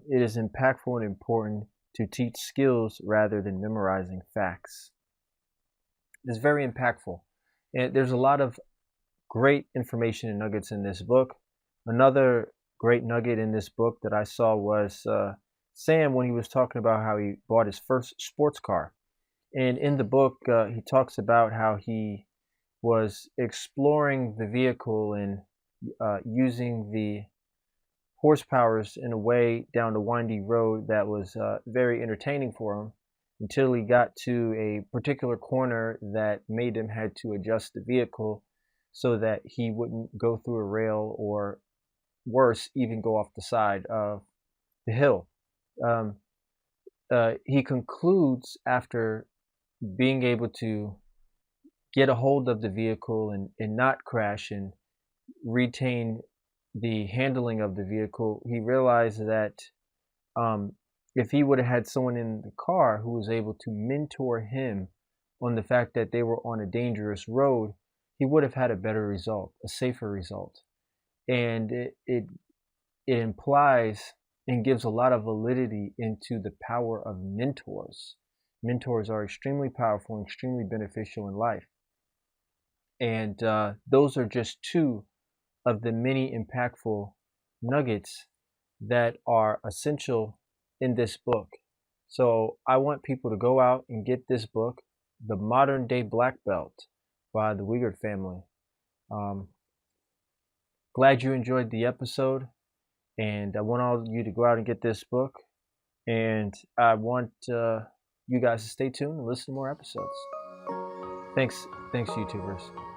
it is impactful and important to teach skills rather than memorizing facts. It's very impactful. And there's a lot of great information and nuggets in this book. Another great nugget in this book that I saw was Sam, when he was talking about how he bought his first sports car. And in the book, he talks about how he was exploring the vehicle and using the horsepowers in a way down the windy road that was very entertaining for him, until he got to a particular corner that made him had to adjust the vehicle so that he wouldn't go through a rail, or worse, even go off the side of the hill. He concludes, after being able to get a hold of the vehicle and not crash and retain the handling of the vehicle, he realized that if he would have had someone in the car who was able to mentor him on the fact that they were on a dangerous road, he would have had a better result, a safer result. And it implies and gives a lot of validity into the power of mentors. Mentors are extremely powerful and extremely beneficial in life. And those are just 2 of the many impactful nuggets that are essential in this book. So I want people to go out and get this book, The Modern Day Black Belt by the Wegert family. Glad you enjoyed the episode, and I want all of you to go out and get this book, and I want you guys to stay tuned and listen to more episodes. Thanks YouTubers.